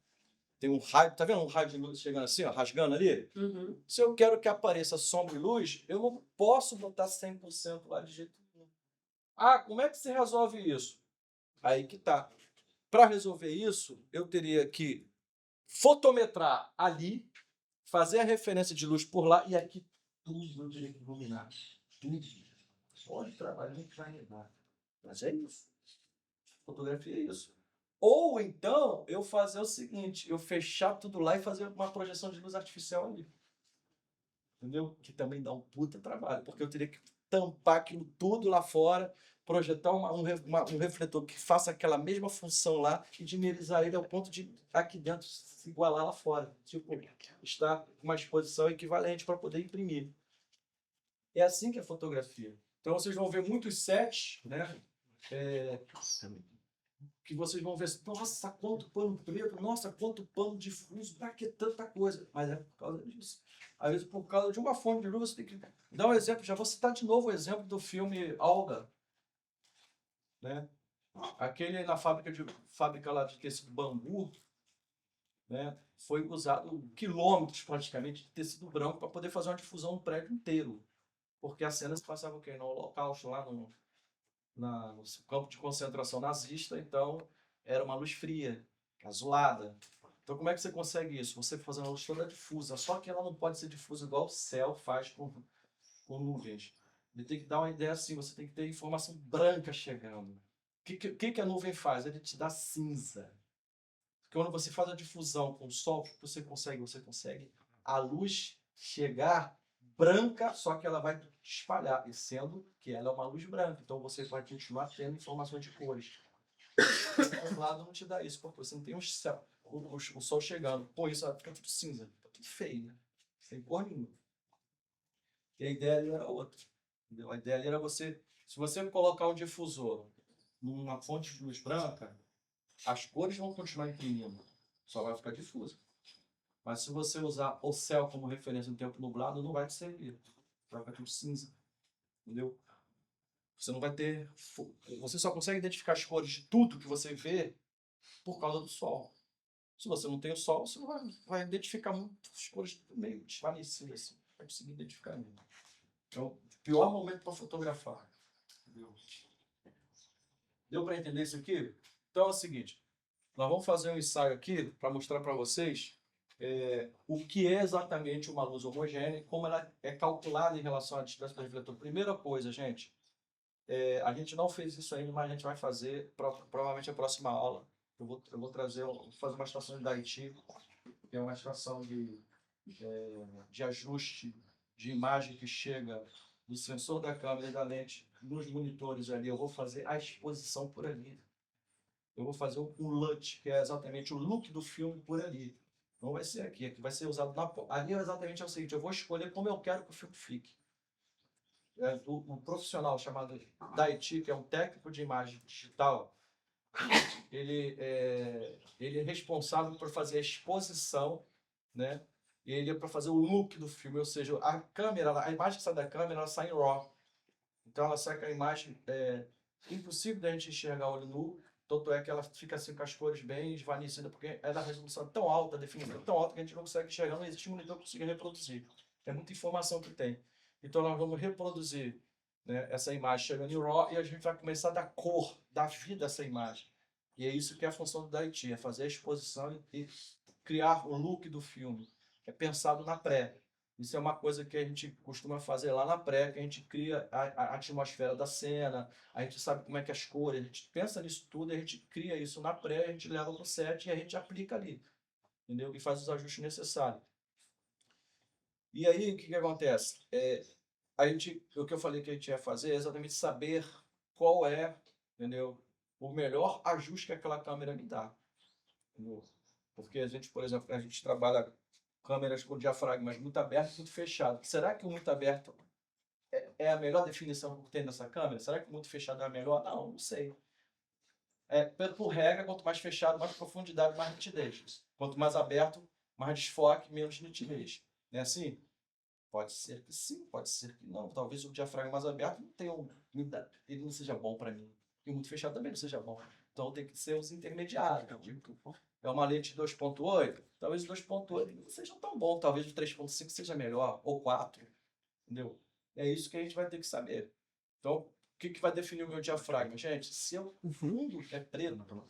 S1: Tem um raio, tá vendo um raio de luz chegando assim, ó, rasgando ali?
S6: Uhum.
S1: Se eu quero que apareça sombra e luz, eu não posso botar 100% lá de jeito nenhum. Ah, como é que você resolve isso? Aí que tá. Para resolver isso, eu teria que fotometrar ali, fazer a referência de luz por lá e aqui tudo eu teria que iluminar. Tudo. Pode trabalhar, a gente vai levar. Mas é isso. Fotografia é isso. Ou então eu fazer o seguinte, eu fechar tudo lá e fazer uma projeção de luz artificial ali. Entendeu? Que também dá um puta trabalho, porque eu teria que tampar aquilo tudo lá fora, projetar um refletor que faça aquela mesma função lá e dimerizar ele ao ponto de aqui dentro se igualar lá fora. Tipo, estar com uma exposição equivalente para poder imprimir. É assim que é fotografia. Então vocês vão ver muitos sets, né? Que vocês vão ver, nossa, quanto pano preto, nossa, quanto pano difuso, pra que tanta coisa? Mas é por causa disso. Às vezes, por causa de uma fonte de luz, você tem que dar um exemplo. Já vou citar de novo o exemplo do filme Olga, né? Aquele na fábrica lá de tecido bambu, né? Foi usado quilômetros praticamente de tecido branco para poder fazer uma difusão no prédio inteiro. Porque a cena se passava o quê? No Holocausto, lá no campo de concentração nazista, então era uma luz fria, azulada. Então como é que você consegue isso? Você fazendo a luz toda difusa, só que ela não pode ser difusa igual o céu faz com nuvens. Ele tem que dar uma ideia assim, você tem que ter informação branca chegando. O que a nuvem faz? Ele te dá cinza. Porque quando você faz a difusão com o sol, o que você consegue? Você consegue a luz chegar branca, só que ela vai espalhar, e sendo que ela é uma luz branca. Então você vai continuar tendo informações de cores. O lado não te dá isso, porque você não tem o sol chegando. Pô, isso fica tudo cinza, fica tudo feio, né? Sem cor nenhuma. E a ideia ali era outra. Entendeu? A ideia ali era você, se você colocar um difusor numa fonte de luz branca, as cores vão continuar imprimindo, só vai ficar difusa. Mas se você usar o céu como referência no tempo nublado, não vai te servir. Vai ficar tudo cinza. Entendeu? Você não vai ter. Você só consegue identificar as cores de tudo que você vê por causa do sol. Se você não tem o sol, você não vai identificar muitas cores meio desvanecidas. Assim. Vai conseguir identificar mesmo. Então, o pior momento para fotografar. Entendeu? Deu para entender isso aqui? Então é o seguinte. Nós vamos fazer um ensaio aqui para mostrar para vocês o que é exatamente uma luz homogênea e como ela é calculada em relação à distância do refletor. Primeira coisa, gente, a gente não fez isso ainda, mas a gente vai fazer provavelmente a próxima aula. Eu vou fazer uma estação de Daiichi, que é uma estação de ajuste de imagem que chega do sensor da câmera e da lente nos monitores ali. Eu vou fazer a exposição por ali. Eu vou fazer um LUT, que é exatamente o look do filme por ali. Não vai ser aqui vai ser usado ali. Exatamente é o seguinte: eu vou escolher como eu quero que o filme fique. Um profissional chamado Daiichi, que é um técnico de imagem digital, ele é responsável por fazer a exposição, né? E ele é para fazer o look do filme, ou seja, a imagem que sai da câmera, ela sai em RAW. Então ela sai com a imagem impossível da gente enxergar olho nu. Tanto é que ela fica assim com as cores bem esvanecidas, porque é da resolução tão alta, a definição tão alta que a gente não consegue enxergar, não existe monitor que consiga reproduzir. É muita informação que tem. Então nós vamos reproduzir, né, essa imagem chegando em RAW e a gente vai começar a dar cor, dar vida a essa imagem. E é isso que é a função do Daiichi, é fazer a exposição e criar o look do filme é pensado na pré. Isso é uma coisa que a gente costuma fazer lá na pré, que a gente cria a atmosfera da cena, a gente sabe como é que as cores, a gente pensa nisso tudo, a gente cria isso na pré, a gente leva para o set e a gente aplica ali, entendeu? E faz os ajustes necessários. E aí, o que que acontece? O que eu falei que a gente ia fazer é exatamente saber qual é, entendeu? O melhor ajuste que aquela câmera me dá. Entendeu? Porque a gente, por exemplo, a gente trabalha câmeras com diafragmas muito aberto e muito fechado. Será que o muito aberto é a melhor definição que tem nessa câmera? Será que o muito fechado é a melhor? Não, não sei. Por regra, quanto mais fechado, mais profundidade, mais nitidez. Quanto mais aberto, mais desfoque, menos nitidez. Não é assim? Pode ser que sim, pode ser que não. Talvez o diafragma mais aberto não tenha ele não seja bom para mim. E o muito fechado também não seja bom. Então tem que ser os intermediários. É uma lente 2.8, talvez o 2.8 não seja tão bom, talvez o 3.5 seja melhor, ou 4, entendeu? É isso que a gente vai ter que saber. Então, o que vai definir o meu diafragma? Gente, se o fundo é preto,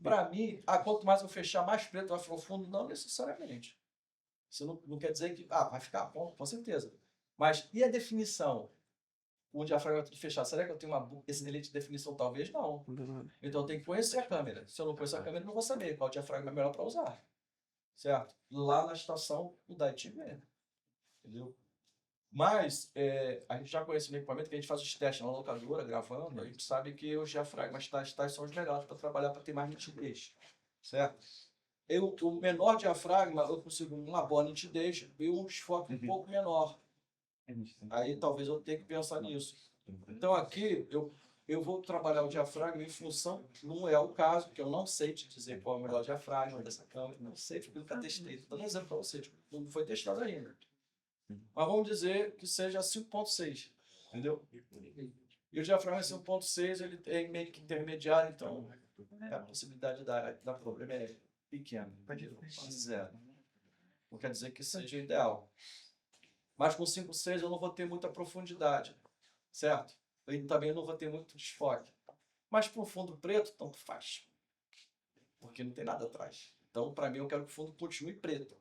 S1: para mim, quanto mais eu fechar, mais preto vai ficar o fundo? Não necessariamente. Isso não quer dizer que vai ficar bom, com certeza. Mas e a definição? O diafragma tudo fechado. Será que eu tenho uma excelente definição? Talvez não. Então eu tenho que conhecer a câmera. Se eu não conhecer a câmera, eu não vou saber qual diafragma é melhor para usar. Certo? Lá na estação, o da TV. Entendeu? Mas a gente já conhece o equipamento que a gente faz os testes na locadora, gravando. A gente sabe que os diafragmas tais são os melhores para trabalhar, para ter mais nitidez. Certo? O menor diafragma, eu consigo uma boa nitidez e um desfoque um pouco menor. Aí talvez eu tenha que pensar nisso. Então aqui eu vou trabalhar o diafragma em função, não é o caso, que eu não sei te dizer qual é o melhor diafragma dessa câmera, não sei, porque eu nunca testei. Estou dando exemplo para você, não foi testado ainda. Mas vamos dizer que seja 5.6, entendeu? E o diafragma é 5.6, ele é meio que intermediário, então a possibilidade da problema é pequena, zero. Não quer dizer que seja ideal. Mas com 5.6 eu não vou ter muita profundidade, certo? E também não vou ter muito desfoque. Mas para o fundo preto, tanto faz. Porque não tem nada atrás. Então, para mim, eu quero que o fundo continue preto.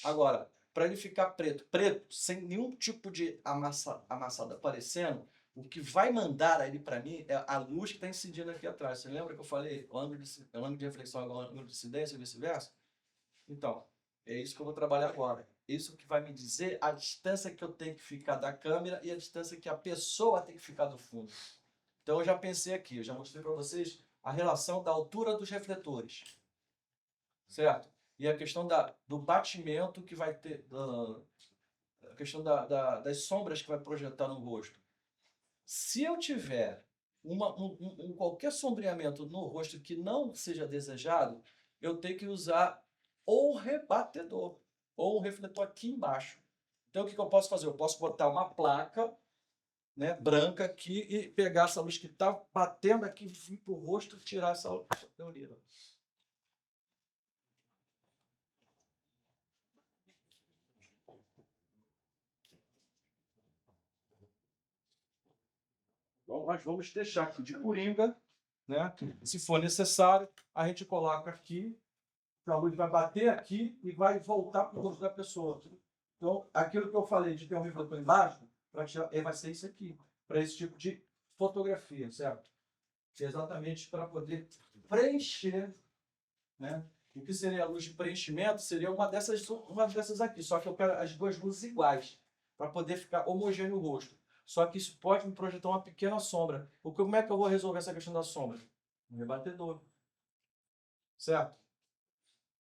S1: Agora, para ele ficar preto, sem nenhum tipo de amassado aparecendo, o que vai mandar ele para mim é a luz que está incidindo aqui atrás. Você lembra que eu falei? O ângulo de reflexão é igual ao ângulo de incidência e vice-versa? Então, é isso que eu vou trabalhar agora. Isso que vai me dizer a distância que eu tenho que ficar da câmera e a distância que a pessoa tem que ficar do fundo. Então eu já pensei aqui, eu já mostrei para vocês a relação da altura dos refletores. Certo? E a questão do batimento que vai ter, a questão das sombras que vai projetar no rosto. Se eu tiver qualquer sombreamento no rosto que não seja desejado, eu tenho que usar ou rebatedor, ou um refletor aqui embaixo. Então, o que eu posso fazer? Eu posso botar uma placa, né, branca aqui e pegar essa luz que está batendo aqui, vir para o rosto e tirar essa luz. Então, nós vamos deixar aqui de coringa, né? Se for necessário, a gente coloca aqui, a luz vai bater aqui e vai voltar para o rosto da pessoa. Então, aquilo que eu falei de ter um refletor embaixo, vai ser isso aqui, para esse tipo de fotografia, certo? Exatamente para poder preencher, né? O que seria a luz de preenchimento seria uma dessas aqui, só que eu quero as duas luzes iguais, para poder ficar homogêneo o rosto. Só que isso pode me projetar uma pequena sombra. Como é que eu vou resolver essa questão da sombra? Um rebatedor. Certo?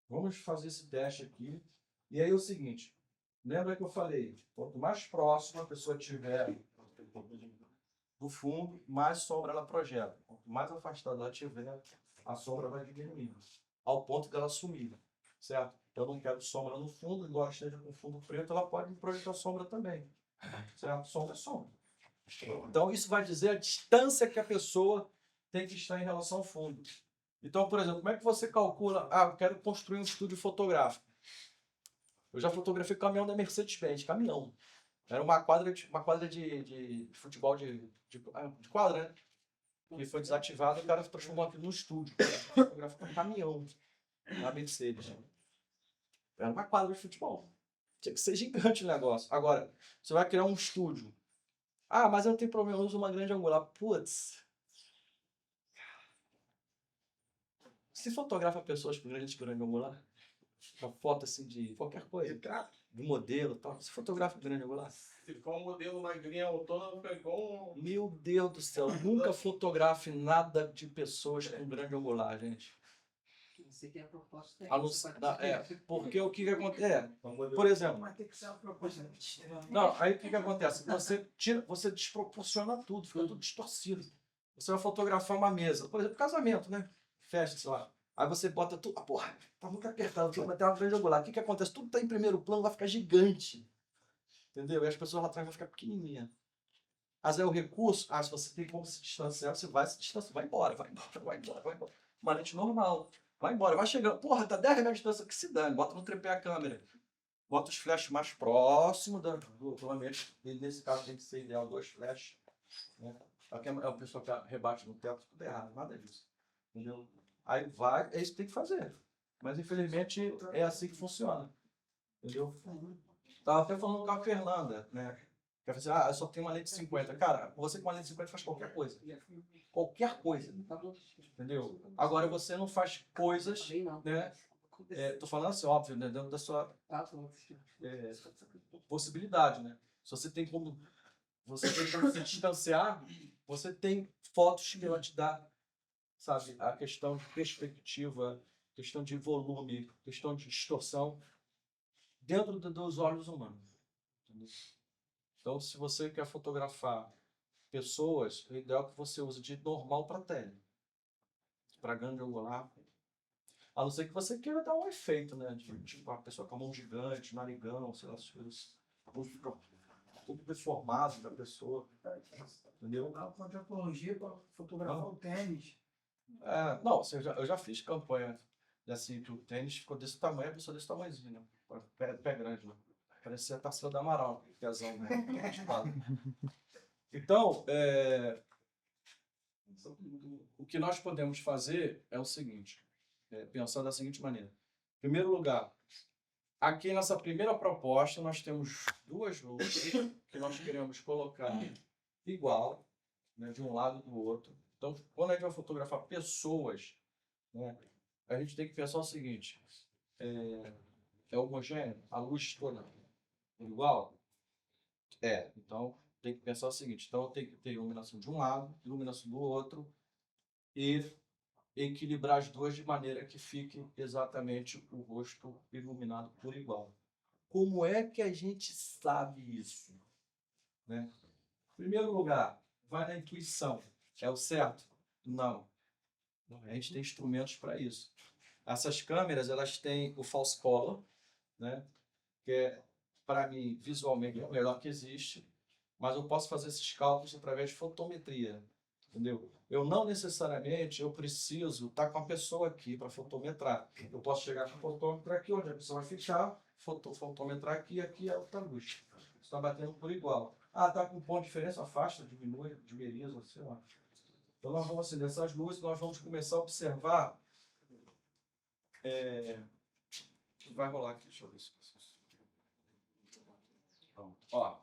S1: Vamos fazer esse teste aqui. E aí é o seguinte, lembra que eu falei, quanto mais próximo a pessoa estiver do fundo, mais sombra ela projeta. Quanto mais afastada ela estiver, a sombra vai diminuindo, ao ponto dela sumir, certo? Eu não quero sombra no fundo, embora esteja com fundo preto, ela pode me projetar sombra também, certo? Sombra é sombra. Então, isso vai dizer a distância que a pessoa tem que estar em relação ao fundo. Então, por exemplo, como é que você calcula? Eu quero construir um estúdio fotográfico. Eu já fotografei caminhão da Mercedes-Benz, caminhão. Era uma quadra de futebol de quadra, né? Que foi desativada e o cara transformou aquilo no estúdio. Fotografou um caminhão. na Mercedes. Era uma quadra de futebol. Tinha que ser gigante o negócio. Agora, você vai criar um estúdio. Ah, mas eu não tenho problema, eu uso uma grande angular. Putz. Se fotografa pessoas com grande angular, uma foto assim de qualquer coisa, de modelo e tal, se fotografa com grande angular.
S2: Se for um modelo magrinho autônomo, pegou um.
S1: Meu Deus do céu, nunca fotografe nada de pessoas com grande angular, gente.
S6: Você quer a proposta
S1: A não ser- porque o que que acontece? Por exemplo,
S3: Vai ter que ser uma proposta.
S1: não, aí o que que acontece? Você desproporciona tudo, fica tudo distorcido. Você vai fotografar uma mesa, por exemplo, casamento, né? Festa, sei lá. Aí você bota tudo, porra, tá muito apertado, vai ter uma grande angular. O que que acontece? Tudo tá em primeiro plano, vai ficar gigante. Entendeu? E as pessoas lá atrás vão ficar pequenininhas. Mas é o recurso, se você tem como se distanciar, você vai se distanciar, vai embora, vai embora, vai embora, vai embora. Uma lente normal. Vai embora, vai chegando. Porra, tá 10 metros de distância, que se dane. Bota no tripé a câmera. Bota os flashes mais próximos do ambiente. E nesse caso tem que ser ideal 2 flashes. Né? Aqui é o pessoal que rebate no teto, tudo errado, nada disso. Entendeu? Aí vai, é isso que tem que fazer. Mas infelizmente é assim que funciona. Entendeu? Tava até falando com a Fernanda, né? Que ela falou assim, eu só tenho uma lente de 50. Cara, você com uma lente de 50 faz qualquer coisa. Qualquer coisa. Entendeu? Agora você não faz coisas, né? Tô falando assim, óbvio, né? Dentro da sua possibilidade, né? Se você tem como se distanciar, você tem fotos que ela te dá, sabe? A questão de perspectiva, questão de volume, questão de distorção dentro dos olhos humanos. Entendeu? Então, se você quer fotografar pessoas, o ideal é que você use de normal para tele. Para grande angular. A não ser que você queira dar um efeito, né? Tipo, a pessoa com a mão gigante, narigão, sei lá, as coisas. Fica tudo deformado da pessoa. Entendeu?
S8: Com antropologia para fotografar o tênis.
S1: Não, eu já fiz campanha assim, que o tênis ficou desse tamanho, a pessoa desse tamanhozinho, né? Pé grande, né? Parecia a Tarsila da Amaral, pezão, né? Então, o que nós podemos fazer é o seguinte, pensar da seguinte maneira. Em primeiro lugar, aqui nessa primeira proposta, nós temos 2 luzes que nós queremos colocar igual, né, de um lado e do outro. Então, quando a gente vai fotografar pessoas, né, a gente tem que pensar o seguinte, é homogêneo? A luz toda igual? Então tem que pensar o seguinte, então eu tenho que ter iluminação de um lado, iluminação do outro e equilibrar as duas de maneira que fique exatamente o rosto iluminado por igual. Como é que a gente sabe isso? Né? Em primeiro lugar, vai na intuição. É o certo? Não. A gente tem instrumentos para isso. Essas câmeras, elas têm o false color, né? Que é, para mim, visualmente, é o melhor que existe, mas eu posso fazer esses cálculos através de fotometria, entendeu? Eu não necessariamente eu preciso estar com a pessoa aqui para fotometrar. Eu posso chegar com o fotômetro aqui, onde a pessoa vai ficar, fotometrar aqui, aqui é outra luz. Está batendo por igual. Está com um ponto de diferença, afasta, diminui, dimeriza, sei lá. Então nós vamos acender essas luzes, nós vamos começar a observar. Vai rolar aqui, deixa eu ver se vocês. Pronto. Ó,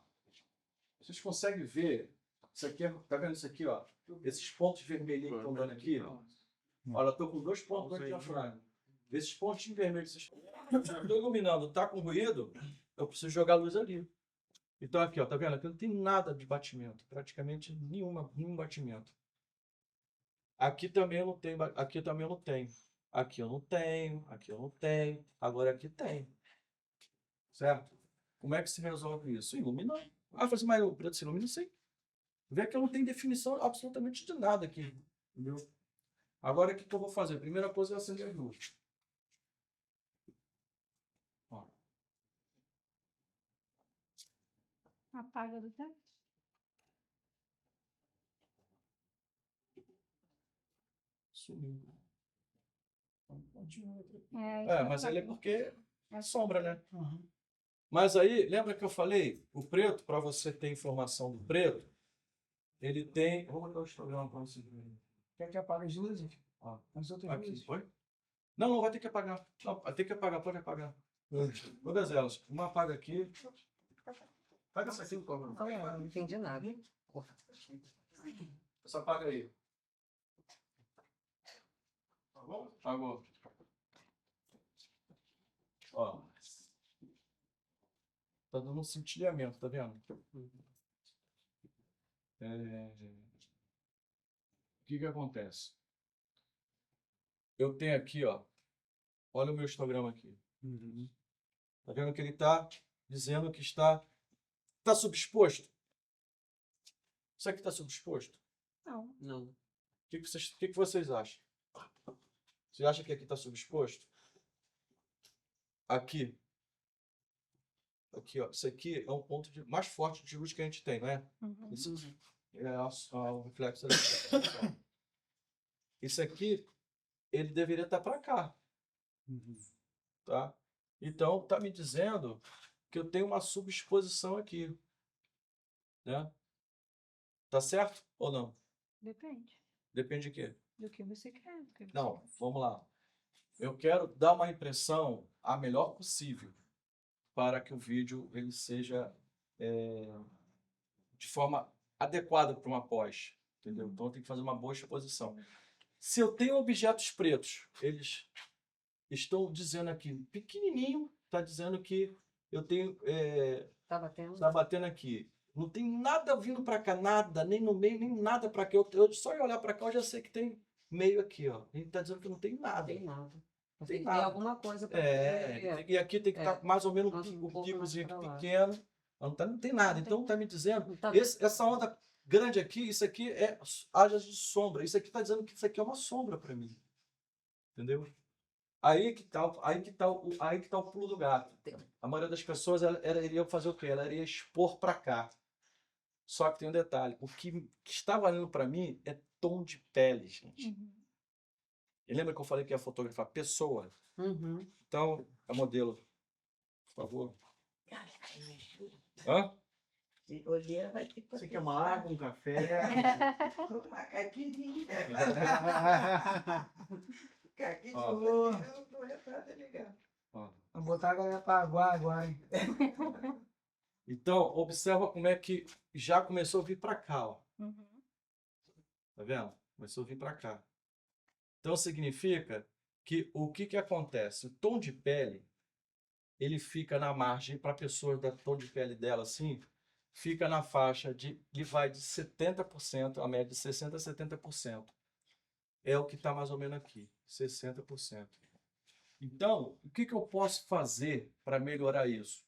S1: vocês conseguem ver? Isso aqui, tá vendo isso aqui, ó? Esses pontos vermelhinhos que estão dando aqui. Olha, eu tô com 2 pontos aqui na frente. Esses pontinhos vermelhos, estou iluminando, tá com ruído, eu preciso jogar a luz ali. Então aqui, ó, tá vendo? Aqui não tem nada de batimento, praticamente nenhum batimento. Aqui também eu não tenho, aqui também eu não tenho. Aqui eu não tenho, aqui eu não tenho, agora aqui tem. Certo? Como é que se resolve isso? Iluminando. Mas o preto se ilumina? Sim. Vê que eu não tenho definição absolutamente de nada aqui. Entendeu? Agora, o que eu vou fazer? A primeira coisa é acender a luz. Ó.
S4: Apaga do teto.
S1: Sumiu.
S4: É,
S1: Mas ele é porque é sombra, né?
S8: Uhum.
S1: Mas aí, lembra que eu falei? O preto, para você ter informação do preto, ele tem... Vou botar o histograma para você ver.
S8: Quer que apague as luzes?
S1: Ó,
S8: As outras
S1: aqui,
S8: luzes?
S1: foi? Não, não vai ter que apagar. Não, vai ter que apagar, pode apagar. Todas elas. Uma apaga aqui. Apaga essa aqui, por favor.
S6: Não entendi nada.
S1: Essa apaga aí. Apagou. Ó. Tá dando um cintilhamento, tá vendo? O que que acontece? Eu tenho aqui, ó. Olha o meu histograma aqui. Tá vendo que ele tá dizendo que está subexposto? Isso aqui está subexposto?
S6: Não.
S1: O que que vocês acham? Você acha que aqui está subexposto? Aqui. Aqui, ó. Isso aqui é um ponto mais forte de luz que a gente tem, não é? Isso é o reflexo da luz. Isso aqui, ele deveria estar para cá. Tá? Então, está me dizendo que eu tenho uma subexposição aqui. Né? Tá certo ou não?
S9: Depende
S1: Depende de quê?
S9: do que você quer. do que você
S1: Não,
S9: quer.
S1: vamos lá. Eu quero dar uma impressão a melhor possível para que o vídeo ele seja de forma adequada para uma pós, entendeu? Então eu tenho que fazer uma boa exposição. Se eu tenho objetos pretos, eles estão dizendo aqui, pequenininho, está dizendo que eu tenho,
S6: Tá batendo?
S1: está batendo aqui. Não tem nada vindo para cá, nada, nem no meio, nem nada para cá. Eu só em olhar para cá eu já sei que tem meio aqui, ó. Ele está dizendo que não tem nada.
S6: Tem nada.
S1: Tem
S6: Tem que ter
S1: nada.
S6: alguma coisa para
S1: E aqui tem que estar mais ou menos
S6: Nossa, um
S1: um
S6: pouco mais
S1: picozinho
S6: pra lá.
S1: pequeno. Não tem nada. Então está me dizendo,
S6: Tá-
S1: essa onda grande aqui, isso aqui é áreas de sombra. Isso aqui está dizendo que isso aqui é uma sombra para mim. Entendeu? Aí que tá o pulo do gato. A maioria das pessoas ela iria fazer o quê? Ela iria expor para cá. Só que tem um detalhe. O que está valendo para mim é tom de pele, gente. E lembra que eu falei que ia fotografar pessoa? Então, é modelo. Por favor. Hã?
S3: Se olhar, vai ter que
S7: Você quer uma água, um café?
S3: uma caipirinha. Caqui de
S1: Ó.
S3: olho, eu tô retrata legal.
S8: Vou botar a galera pra aguar agora, hein?
S1: Então, observa como é que já começou a vir para cá, ó. Tá vendo? Começou a vir para cá. Então, significa que o que acontece? O tom de pele, ele fica na margem, para a pessoa da tom de pele dela, assim, fica na faixa ele vai de 70%, a média de 60% a 70%. É o que está mais ou menos aqui, 60%. Então, o que eu posso fazer para melhorar isso?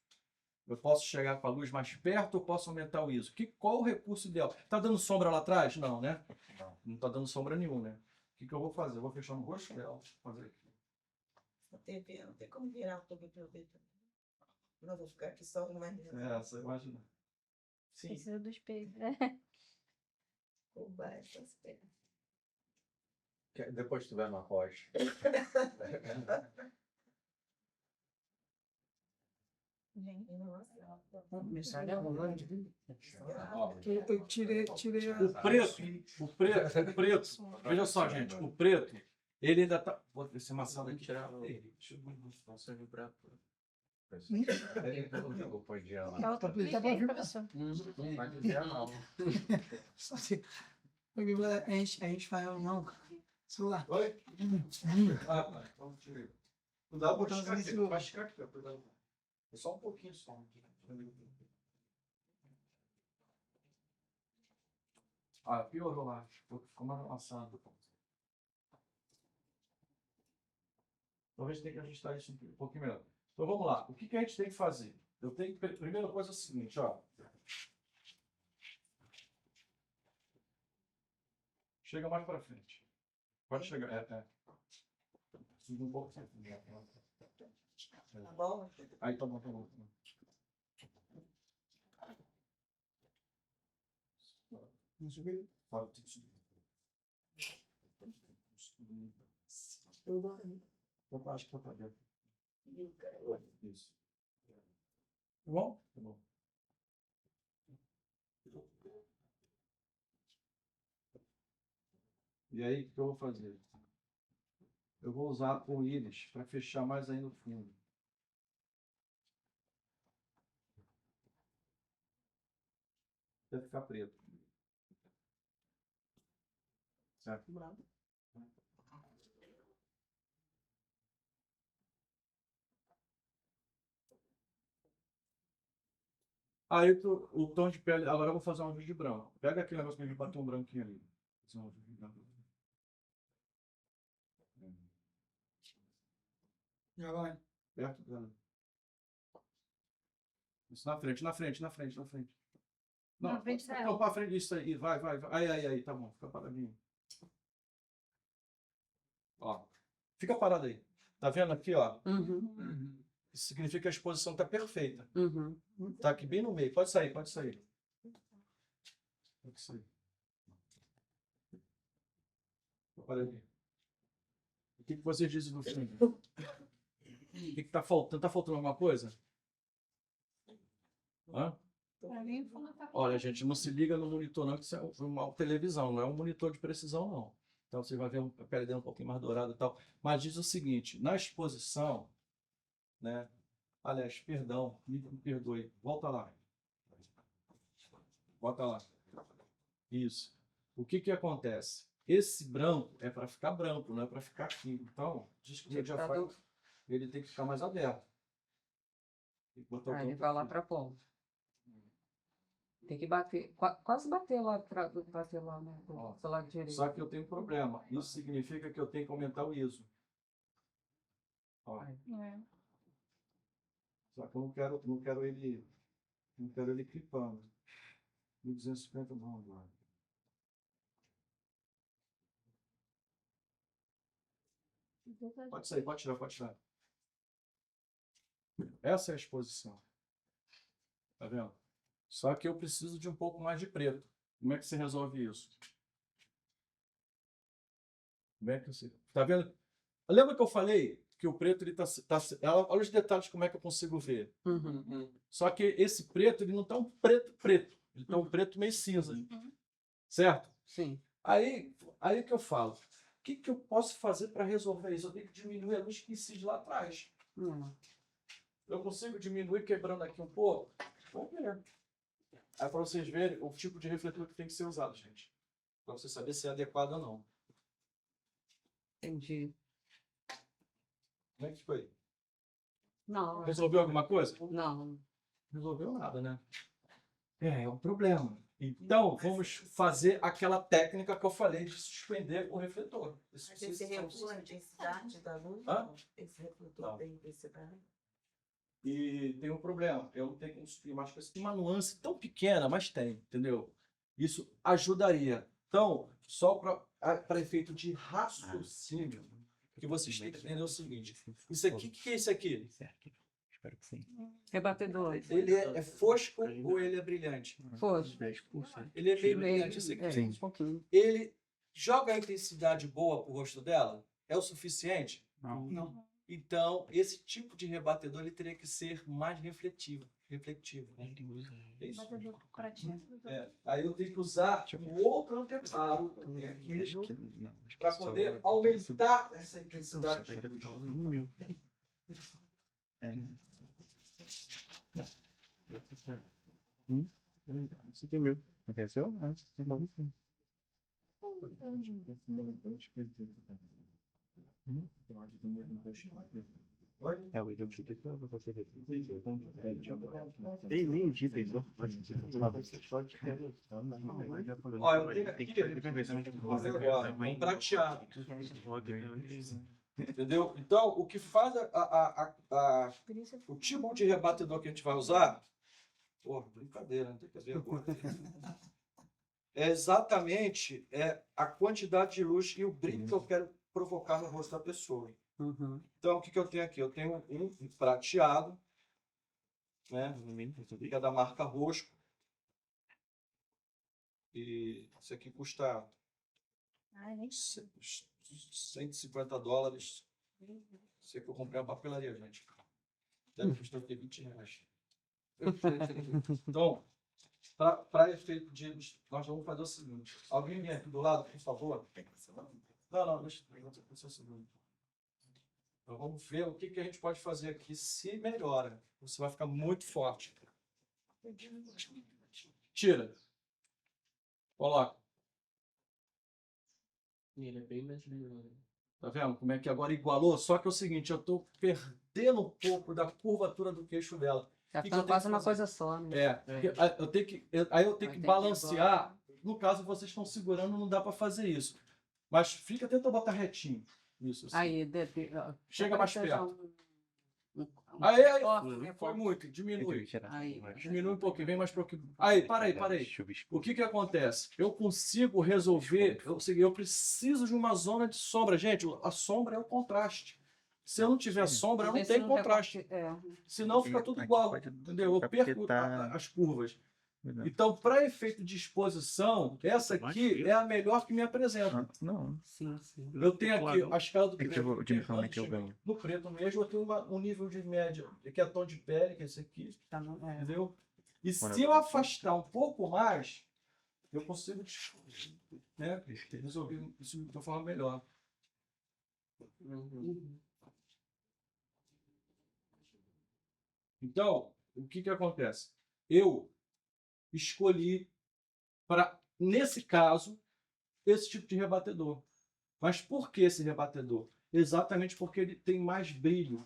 S1: Eu posso chegar com a luz mais perto ou posso aumentar o ISO? Qual o recurso ideal? Está dando sombra lá atrás? Não, né? Não está dando sombra nenhuma, né? O que eu vou fazer? Eu vou fechar no rosto dela. Vou fazer aqui.
S3: Na TV não tem como virar o tubo para eu ver também. Não vou ficar aqui só numa
S1: Você imagina.
S7: Sim.
S9: Precisa do espelho.
S3: Ou baixo, as pernas.
S2: Depois tiver na rocha.
S9: Gente,
S3: Nossa,
S1: Ó,
S8: Eu tirei
S1: o preto, veja só, gente, o preto, ele ainda tá. Vou ver esse maçado aqui.
S2: Deixa eu mostrar vibrar.
S9: tá
S8: pra
S9: vibrar,
S8: vir.
S9: professor.
S2: Não vai dizer não.
S8: Só se. A gente faz reunião, cara. Celular.
S1: Oi? Ah, tá. Então, tirei. Não dá pra esticar aqui. Vai esticar aqui, ó. Cuidado. É só um pouquinho só. Ah, piorou lá. Ficou mais amassado. Talvez tenha que ajustar isso um pouquinho melhor. Então vamos lá. O que a gente tem que fazer? Eu tenho que. Primeira coisa é o seguinte, ó. Chega mais para frente. Pode chegar. Subiu um pouco.
S3: tá bom?
S1: Aí tá bom, tá bom.
S8: Não subiu.
S1: Pode ter que subir. Eu acho que tá dentro. Isso.
S8: Tá bom?
S1: Tá bom. E aí, o que eu vou fazer? eu vou usar o íris para fechar mais aí no fundo. Vai ficar preto. Certo? Aí o tom de pele. Agora eu vou fazer um ajuste de branco. Pega aquele negócio que a gente bateu um branquinho ali. Fazer um ajuste de branco.
S8: Já vai.
S1: Perto dela. Isso na frente, na frente, na frente, na frente. Não,
S4: Na frente dela.
S1: não, pra frente, isso aí. Vai, vai, vai. Aí, tá bom. Fica paradinho. Ó. Fica parado aí. Tá vendo aqui, ó?
S6: Uhum.
S1: Isso significa que a exposição tá perfeita.
S6: Uhum.
S1: Tá aqui bem no meio. Pode sair, pode sair. Pode sair. Olha aqui. O que vocês dizem no fim? O que tá faltando? Tá faltando alguma coisa? Hã?
S4: Pra mim, tá
S1: Olha, gente, não se liga no monitor não, que isso é uma televisão, não é um monitor de precisão, não. Então você vai ver a pele dele um pouquinho mais dourada e tal. Mas diz o seguinte, na exposição, né? Aliás, perdão, me perdoe. Volta lá. Volta lá. Isso. O que que acontece? Esse branco é para ficar branco, não é para ficar aqui. Então, diz que o diafragma ele tem que ficar mais aberto. Tem que botar o
S6: Aí
S1: tampo
S6: ele vai lá
S1: aqui.
S6: pra ponta. Tem que bater, quase bater lá, bater lá no seu lado direito.
S1: Só que eu tenho um problema. Isso significa que eu tenho que aumentar o ISO. Ó.
S9: É.
S1: Só que eu não quero ele clipando. 1250 não agora. Pode sair, pode tirar, pode tirar. Essa é a exposição. Tá vendo? Só que eu preciso de um pouco mais de preto. Como é que você resolve isso? Como é que você... Tá vendo? Lembra que eu falei que o preto ele olha os detalhes como é que eu consigo ver.
S6: Uhum.
S1: Só que esse preto ele não tá um preto preto, ele tá um preto meio cinza. Certo?
S6: Sim.
S1: Aí que eu falo, o que que eu posso fazer para resolver isso? Eu tenho que diminuir a luz que incide lá atrás. Eu consigo diminuir quebrando aqui um pouco? Vamos ver. Aí para vocês verem o tipo de refletor que tem que ser usado, gente. Para você saber se é adequado ou não.
S6: Entendi.
S1: Como é que foi?
S6: Não.
S1: Resolveu alguma coisa?
S6: Não.
S1: Resolveu nada, né? É um problema. Então, vamos fazer aquela técnica que eu falei de suspender o refletor.
S3: Mas esse refletor, a intensidade da luz?
S1: Hã?
S3: Esse refletor
S1: Não.
S3: tem intensidade?
S1: E tem um problema. Eu não tenho como suprir mais coisa. Tem uma nuance tão pequena, mas tem, entendeu? Isso ajudaria. Então, só para efeito de raciocínio, que vocês têm que entender o seguinte. Isso aqui, o que é isso aqui?
S7: Espero que sim.
S6: Rebatedor.
S1: Ele é fosco ou ele é brilhante?
S6: Fosse.
S7: 10%.
S1: Ele é meio brilhante, esse aqui.
S6: É, um pouquinho.
S1: Ele joga a intensidade boa pro rosto dela? É o suficiente?
S8: Não.
S1: Então, esse tipo de rebatedor ele teria que ser mais refletivo. É isso.
S4: batedor prateado.
S1: É. Aí eu tenho que usar um outro anteparo para poder aumentar essa intensidade.
S7: Aconteceu? É, o idioma que você tem nem dita isso.
S1: Ó, eu tenho aqui um prateado. Entendeu? Então, o que faz o tipo de rebatedor que a gente vai usar, pô, brincadeira, não tem que ver agora. É exatamente a quantidade de luz e o brilho que eu quero provocar no rosto da pessoa. Então, o que eu tenho aqui? Eu tenho um prateado, né? Que é da marca Rosco. E isso aqui custa $150. Isso aqui eu comprei uma papelaria, gente. Deve custar aqui R$20. Então, para efeito de luz, nós vamos fazer o seguinte. Alguém vem aqui do lado, por favor? Não, deixa eu segundo. Então vamos ver o que a gente pode fazer aqui se melhora. Você vai ficar muito forte. Tira. Coloca.
S6: Ele é bem mais lindo.
S1: Tá vendo como é que agora igualou? Só que é o seguinte, eu estou perdendo um pouco da curvatura do queixo dela.
S6: Tá
S1: que
S6: ficando
S1: eu tenho
S6: quase
S1: que
S6: uma
S1: fazer?
S6: coisa só, né?
S1: Porque eu tenho que, aí eu tenho que
S6: Tem que
S1: balancear. No caso, vocês estão segurando, não dá para fazer isso. Mas tenta botar retinho. Isso. Assim.
S6: Aí,
S1: Chega mais perto.
S6: Um
S1: Aí,
S6: corte,
S1: foi muito. Diminui.
S6: Aí,
S1: Diminui um pouquinho, vem mais para aqui. Aí, para aí. O que acontece? Eu consigo resolver. Eu preciso de uma zona de sombra. Gente, a sombra é o contraste. Se eu não tiver sombra, eu não tenho contraste. Senão fica tudo igual. Entendeu? Eu perco as curvas. Então, para efeito de exposição, essa aqui é a melhor que me apresenta.
S7: Não.
S6: sim.
S1: Eu tenho aqui a escala do
S7: É que
S1: preto.
S7: dificilmente eu ganho.
S1: No preto mesmo, eu tenho um nível de média, que é tom de pele, que é esse aqui.
S6: Tá bom,
S1: Entendeu? E se eu afastar um pouco mais, eu consigo resolver isso de uma forma melhor. Então, o que acontece? Eu escolhi, nesse caso, esse tipo de rebatedor. Mas por que esse rebatedor? Exatamente porque ele tem mais brilho,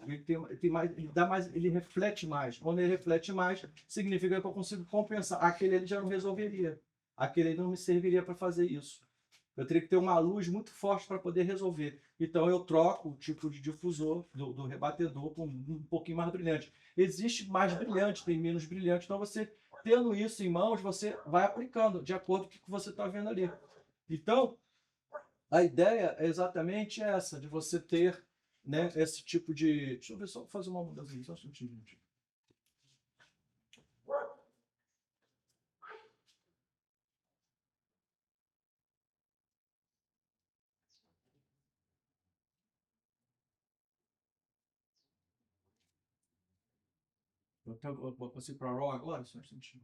S1: ele reflete mais. Quando ele reflete mais, significa que eu consigo compensar. Aquele ele já não resolveria. Aquele ele não me serviria para fazer isso. Eu teria que ter uma luz muito forte para poder resolver. Então eu troco o tipo de difusor do rebatedor por um pouquinho mais brilhante. Existe mais brilhante, tem menos brilhante. Então você, tendo isso em mãos, você vai aplicando de acordo com o que você está vendo ali. Então, a ideia é exatamente essa, de você ter, né, esse tipo de... Deixa eu ver, só fazer uma mudança aqui, só um minutinho, gente. Eu passei para RAW agora, só um instantinho.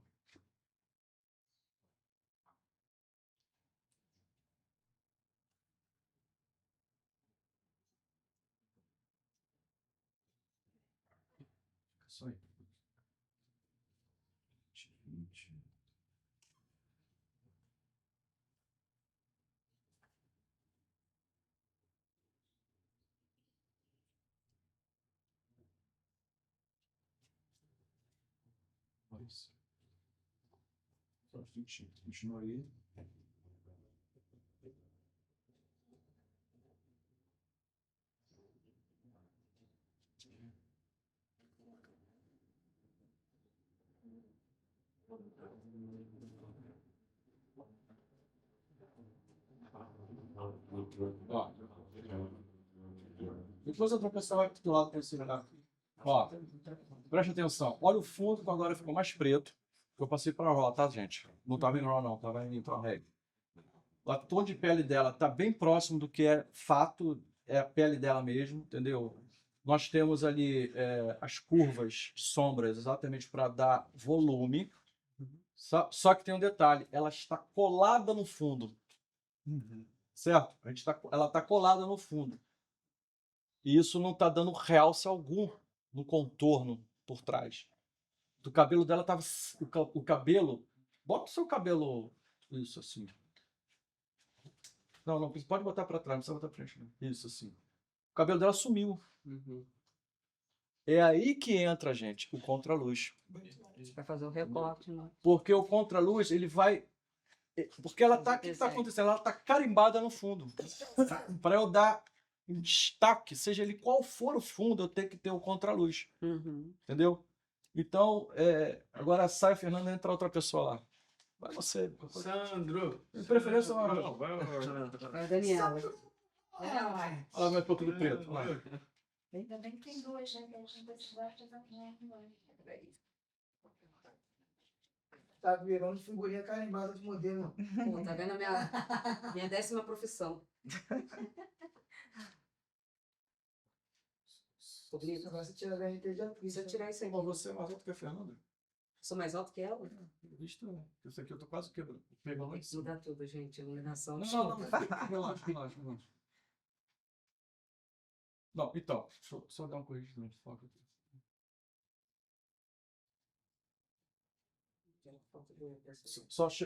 S1: Só aí. 20. Isso. Só um instantinho. Continua aí. Ó. Depois outra pessoa vai do lado para esse lugar. Ó, preste atenção. Olha o fundo que agora ficou mais preto. Eu passei para RAW, tá, gente? Não estava em RAW, não. Estava em ProReg. O tom de pele dela está bem próximo do que é fato, é a pele dela mesmo, entendeu? Nós temos ali as curvas de sombras exatamente para dar volume. Só que tem um detalhe, ela está colada no fundo. Certo? Ela está colada no fundo. E isso não está dando realce algum no contorno por trás. O cabelo dela estava... O cabelo... Bota o seu cabelo... Isso, assim. Não, pode botar para trás, não precisa botar para frente. Não. Isso, assim. O cabelo dela sumiu. É aí que entra, gente, o contraluz.
S6: Vai fazer o recorte, né?
S1: Porque o contraluz, ele vai... Porque ela tá... O que está acontecendo? Ela está carimbada no fundo. Para eu dar um destaque, seja ele qual for o fundo, eu tenho que ter o contraluz. Entendeu? Então, agora sai, Fernando, entra outra pessoa lá. Vai você.
S2: Sandro!
S1: De preferência,
S2: Não, vai.
S6: É a Daniela.
S1: olha lá mais um pouco do preto. Lá.
S4: Ainda bem que tem duas, né? Que a gente precisa fazer
S8: Tá virando figurinha carimbada de modelo.
S6: Pô, tá vendo a minha 10ª profissão?
S8: Agora você tira a VNT de atriz.
S6: Se eu tirar isso aqui,
S1: Pô, você é mais alto que a Fernanda?
S6: sou mais alto que ela?
S1: Visto, né? Isso aqui eu tô quase quebrando. Pegando em cima.
S6: Muda tudo, gente. Iluminação.
S1: Não. Relaxa. Não, então, deixa eu só dar uma corrigida no foco aqui.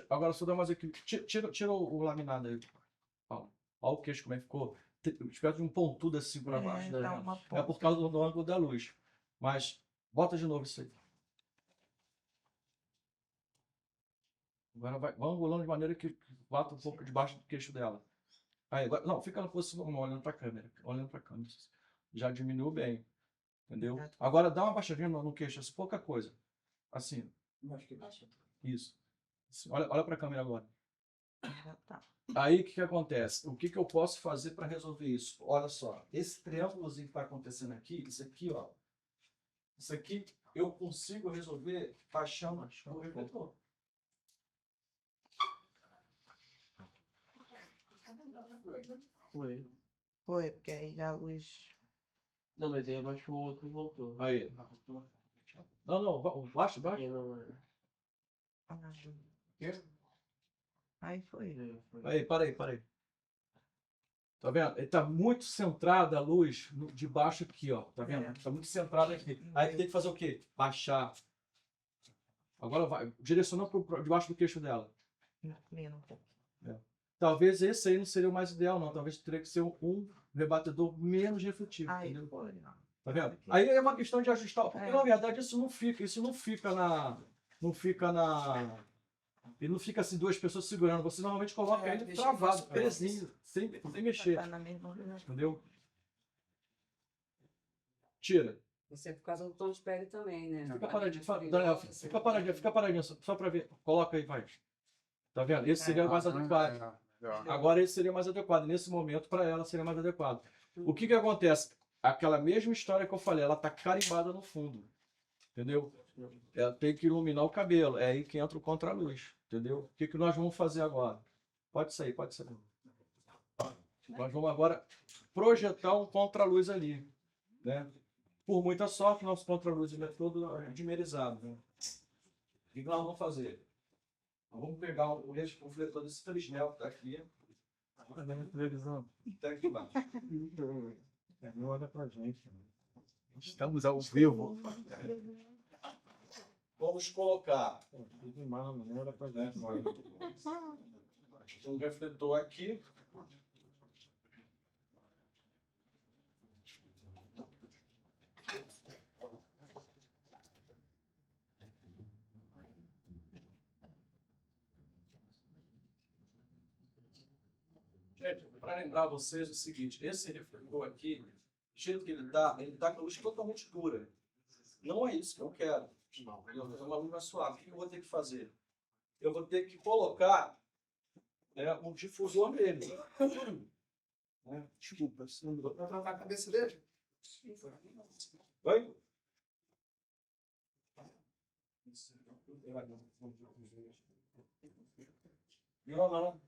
S1: Agora só dá mais aqui. Tira o laminado aí. Olha o queixo como é que ficou. Espero de um pontudo assim por baixo.
S3: dá
S1: Né?
S3: uma
S1: É por causa do ângulo da luz. Mas bota de novo isso aí. Agora vai angulando de maneira que bata um pouco debaixo do queixo dela. Aí, agora, não, fica na posição normal, olhando para a câmera. Olhando para a câmera. Já diminuiu bem. Entendeu? Agora dá uma baixadinha no queixo, assim, pouca coisa. Assim. Isso. Assim, olha para a câmera agora.
S3: Tá.
S1: Aí o que acontece? O que eu posso fazer para resolver isso? Olha só, esse triângulozinho que está acontecendo aqui, isso aqui, ó. Isso aqui eu consigo resolver baixando o refletor.
S3: Foi, porque aí a luz.
S2: Não, mas aí abaixou o outro e voltou.
S1: Aí. Não, baixa.
S3: Aí foi.
S1: Aí, para aí. Tá vendo? Ele tá muito centrada a luz de baixo aqui, ó. Tá vendo? Tá muito centrada aqui. Aí tem que fazer o quê? Baixar. Agora vai, direcionando para debaixo do queixo dela.
S3: Inclina um pouco.
S1: Talvez esse aí não seria o mais ideal, não. Talvez teria que ser um rebatedor menos refletivo.
S3: Aí
S1: Entendeu?
S3: foi.
S1: Tá vendo? Aí é uma questão de ajustar, porque na verdade isso não fica na. Ele não fica assim, duas pessoas segurando. Você normalmente coloca ele travado, presinho, sem mexer.
S3: Tá na mesma luz.
S1: Entendeu? Tira.
S6: Isso é por causa do tom de pele também, né?
S1: Fica paradinho. Daniel, fica paradinho, só para ver. Coloca aí, vai. Tá vendo? Esse seria o mais adequado. Agora esse seria mais adequado. Nesse momento, para ela, seria mais adequado. O que acontece? Aquela mesma história que eu falei, ela tá carimbada no fundo. Entendeu? Ela tem que iluminar o cabelo. É aí que entra o contra-luz. Entendeu? O que nós vamos fazer agora? Pode sair. Nós vamos agora projetar um contra-luz ali. Né? Por muita sorte, nosso contra-luz é todo dimerizado. Né? O que nós vamos fazer? Nós vamos pegar o refletor desse Fresnel que está aqui.
S7: Tá vendo a televisão?
S1: Está aqui embaixo.
S7: Não olha pra gente. Estamos ao vivo.
S1: Vamos colocar
S7: Não olha pra gente.
S1: um refletor aqui. Gente, para lembrar vocês o seguinte, esse refletor aqui, do jeito que ele está com a luz totalmente dura. Não é isso que eu quero. Não, eu vou fazer uma luz mais suave. O que eu vou ter que fazer? Eu vou ter que colocar um difusor nele. Desculpa, se não vou tratar a cabeça dele. Oi? Não.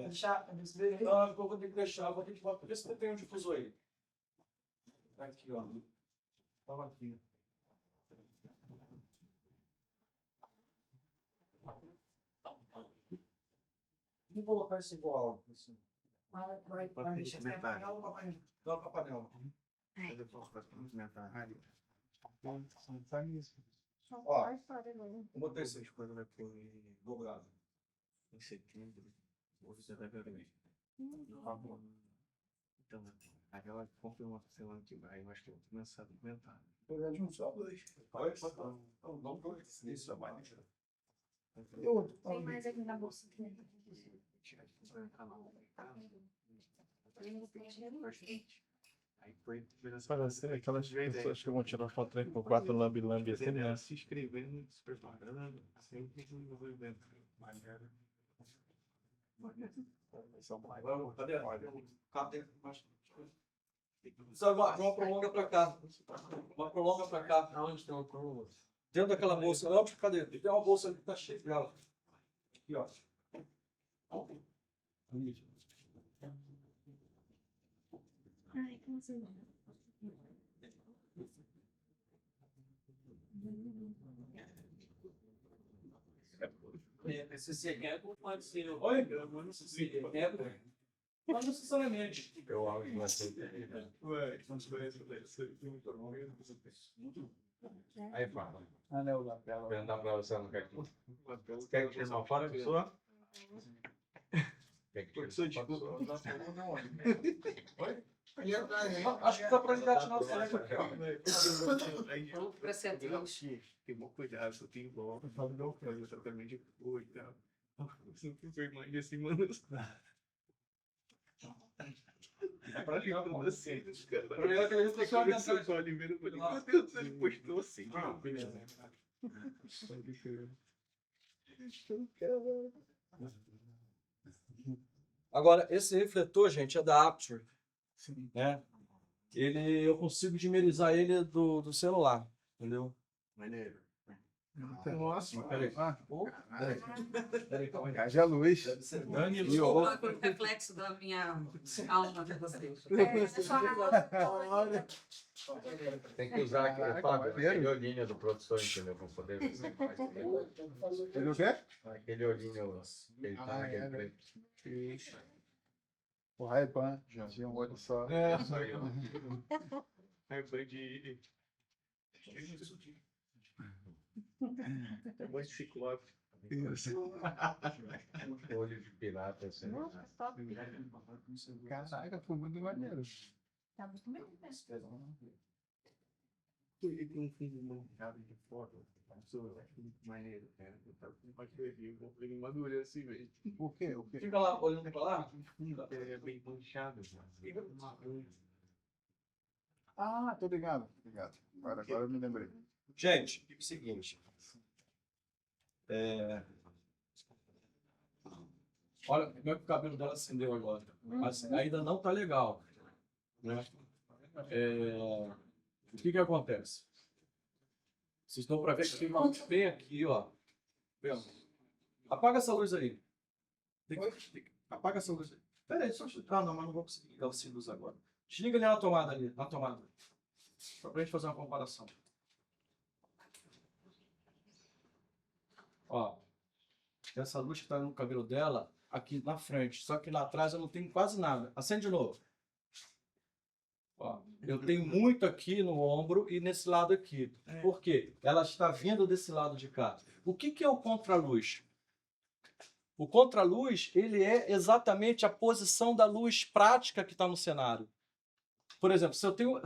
S8: Deixar a cabeça dele.
S1: Não, eu vou ter que deixar, vou ter que ver se tem um difusor aí. Tá aqui, ó. Tava aqui. Vou colocar esse igual. Assim.
S8: Vai deixar sem panela ou papai?
S1: Dá uma panela. Ó, eu botei esse coisa vai pôr dobrado.
S2: Em setembro, você vai ver. Então, aquela confirmação semana que vai, eu acho que eu vou começar a documentar.
S1: De um só, dois. Não, dois. Isso é mais.
S4: Tem mais aqui na bolsa.
S2: Aí foi
S7: Parece aquelas pessoas que vão tirar foto aí com 4 lambi-lambi assim, né?
S2: se inscrevendo, se preparando, sempre que o evento. Maneiro.
S1: Cadê? Uma prolonga pra cá. Uma prolonga pra cá.
S2: Aonde tem uma prova?
S1: Dentro daquela bolsa. Não, cadê? Tem uma bolsa ali que tá cheia dela. Aqui, ó.
S4: Ai, como assim?
S1: Esse é pode ser. Oi? Não necessariamente.
S2: Eu acho que vai ser. Aí fala.
S7: Ah, não, lapela.
S2: Perguntar pra você, não quer que. Quer que tire uma foto, pessoa? Quer que tire
S7: Professor,
S2: uma foto,
S7: desculpa.
S2: pessoa?
S1: Acho que dá pra engatar na frente aqui, ó.
S6: Vamos para atriz.
S7: Tem bom cuidado, só tem bom. Eu falo, não, fazer tratamento de cor e tal. Sua irmã de assim, mano.
S1: É pra ligar, pô.
S7: Assim, cara.
S1: Primeiro que a gente tem que orientar.
S7: Eu ali vendo, eu falei, meu Deus, ele postou assim.
S1: Agora, esse refletor, gente, é da Aperture,
S7: Sim.
S1: né? Eu consigo dimerizar ele do celular, entendeu?
S7: Maneiro. Nossa,
S1: Peraí. Peraí, calma aí.
S7: Haja luz.
S1: Deve ser Dani e
S6: Desculpa pelo reflexo da minha alma de vocês.
S2: Tem que usar aquele olhinho do professor, entendeu? Pra poder ver se faz.
S5: Ele o quê?
S2: Aquele olhinho. Ele tá
S5: Ah,
S2: naquele
S5: é,
S2: preto.
S5: O Ray-Ban, já tinha um olho só.
S7: É, só eu. Ray-Ban de... É mais de ciclope. Isso.
S2: Olho de pirata, assim.
S9: Nossa, top.
S5: Caraca, foi muito maneiro.
S9: Tá muito bem, né?
S7: Ele tem um filme montado de foto. Eu acho muito maneiro, cara. Eu tava com uma teoria, eu falei madura assim, velho.
S5: O quê? O quê?
S1: Fica lá, olhando pra lá.
S7: É bem manchado.
S5: Ah, tô ligado. Obrigado. Agora eu me lembrei.
S1: Gente, é o seguinte. Olha como é que o cabelo dela acendeu agora. Mas ainda não tá legal, né? O que acontece? Vocês estão para ver que tem uma luz bem aqui, ó. Vendo? Apaga essa luz aí. Apaga essa luz aí. Pera aí, só... Ah, não, mas não vou conseguir ligar essa luz agora. Desliga ali na tomada ali, na tomada. Só pra gente fazer uma comparação. Ó, essa luz que está no cabelo dela, aqui na frente, só que lá atrás eu não tenho quase nada. Acende de novo. Ó, eu tenho muito aqui no ombro e nesse lado aqui. Por quê? Ela está vindo desse lado de cá. O que é o contraluz? O contraluz, ele é exatamente a posição da luz prática que está no cenário. Por exemplo, se eu tenho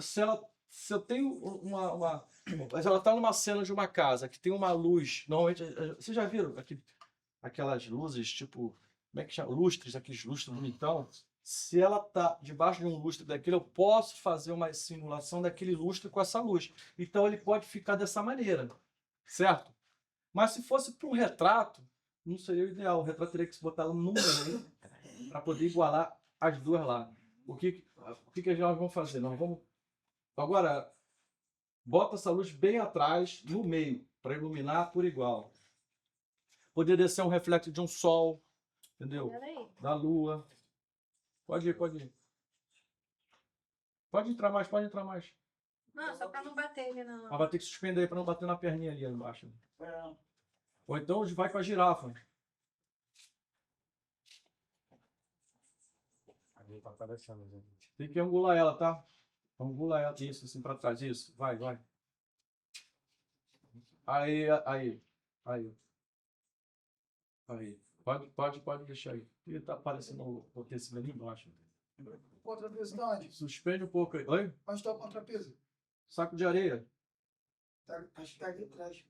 S1: uma ela está numa cena de uma casa que tem uma luz, normalmente, vocês já viram aquelas luzes, tipo, como é que chama? Lustres, aqueles lustres bonitão. Se ela está debaixo de um lustre daquele, eu posso fazer uma simulação daquele lustre com essa luz. Então ele pode ficar dessa maneira, certo? Mas se fosse para um retrato, não seria o ideal. O retrato teria que se botar no meio para poder igualar as duas lá. O que nós vamos fazer? Nós vamos... Agora, bota essa luz bem atrás, no meio, para iluminar por igual. Poderia ser um reflexo de um sol, entendeu? Da lua. Pode ir, pode ir. Pode entrar mais, pode entrar mais.
S6: Não, só para não bater ele não.
S1: Mas vai ter que suspender aí para não bater na perninha ali embaixo. Ou então vai com a girafa.
S2: Ali tá aparecendo, gente.
S1: Tem que angular ela, tá? Angula ela. Isso, assim para trás. Isso. Vai, vai. Aí. Pode deixar aí. Ele tá aparecendo o tecido ali embaixo.
S8: Contrapeso da onde?
S1: Suspende um pouco aí. Oi?
S8: Onde está o contrapeso?
S1: Saco de areia.
S8: Tá, acho que tá aqui atrás.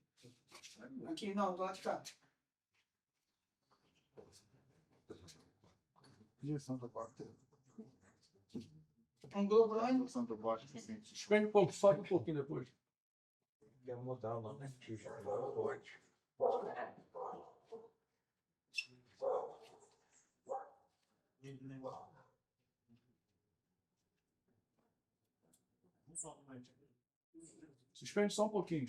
S8: Aqui, não, do lado de cá.
S5: Direção do quarto.
S8: Angula pra onde?
S5: Direção do quarto, assim.
S1: Suspende um pouco, sobe um pouquinho depois.
S2: Quer mudar o nome?
S1: Suspende só um pouquinho.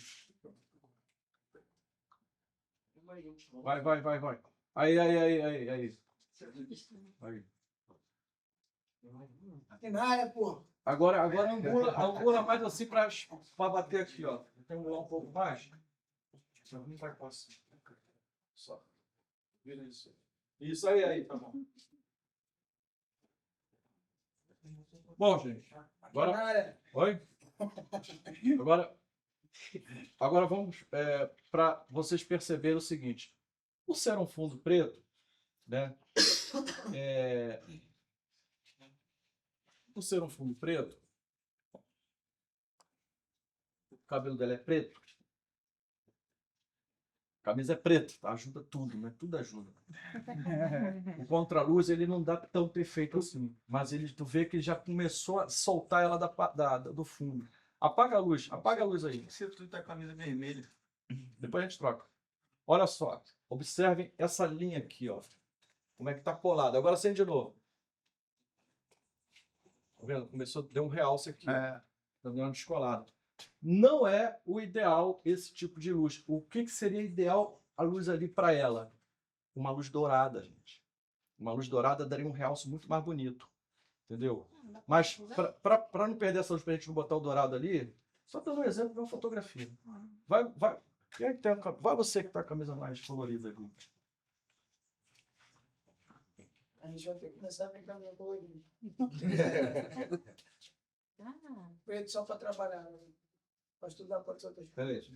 S1: Vai. Aí. Aí.
S8: Tem na área, pô.
S1: Agora angula mais assim para bater aqui, ó. Tem que angular um pouco mais. Não tá com assim. Só. Vira isso. Isso aí, tá bom. Bom, gente, agora... Oi? Agora vamos para vocês perceberem o seguinte. Por ser um fundo preto, né? Por ser um fundo preto, o cabelo dela é preto. A camisa é preta, tá? Ajuda tudo, né? Tudo ajuda. O contraluz, ele não dá tão perfeito assim. Mas tu vê que ele já começou a soltar ela do fundo. Apaga a luz aí.
S7: Se tu tá com a camisa vermelha.
S1: Depois a gente troca. Olha só, observem essa linha aqui, ó. Como é que tá colada. Agora acende de novo. Tá vendo? Deu um realce aqui. Tá dando uma descolada. Não é o ideal esse tipo de luz. O que seria ideal a luz ali para ela? Uma luz dourada, gente. Uma luz dourada daria um realce muito mais bonito. Entendeu? Mas para não perder essa luz, para a gente não botar o dourado ali, só dando um exemplo de uma fotografia. Vai você que tá com a camisa mais colorida aqui.
S6: A gente vai ter que começar a brincar com colorido. Preto só para trabalhar. Né? Para estudar pode ser outras coisas.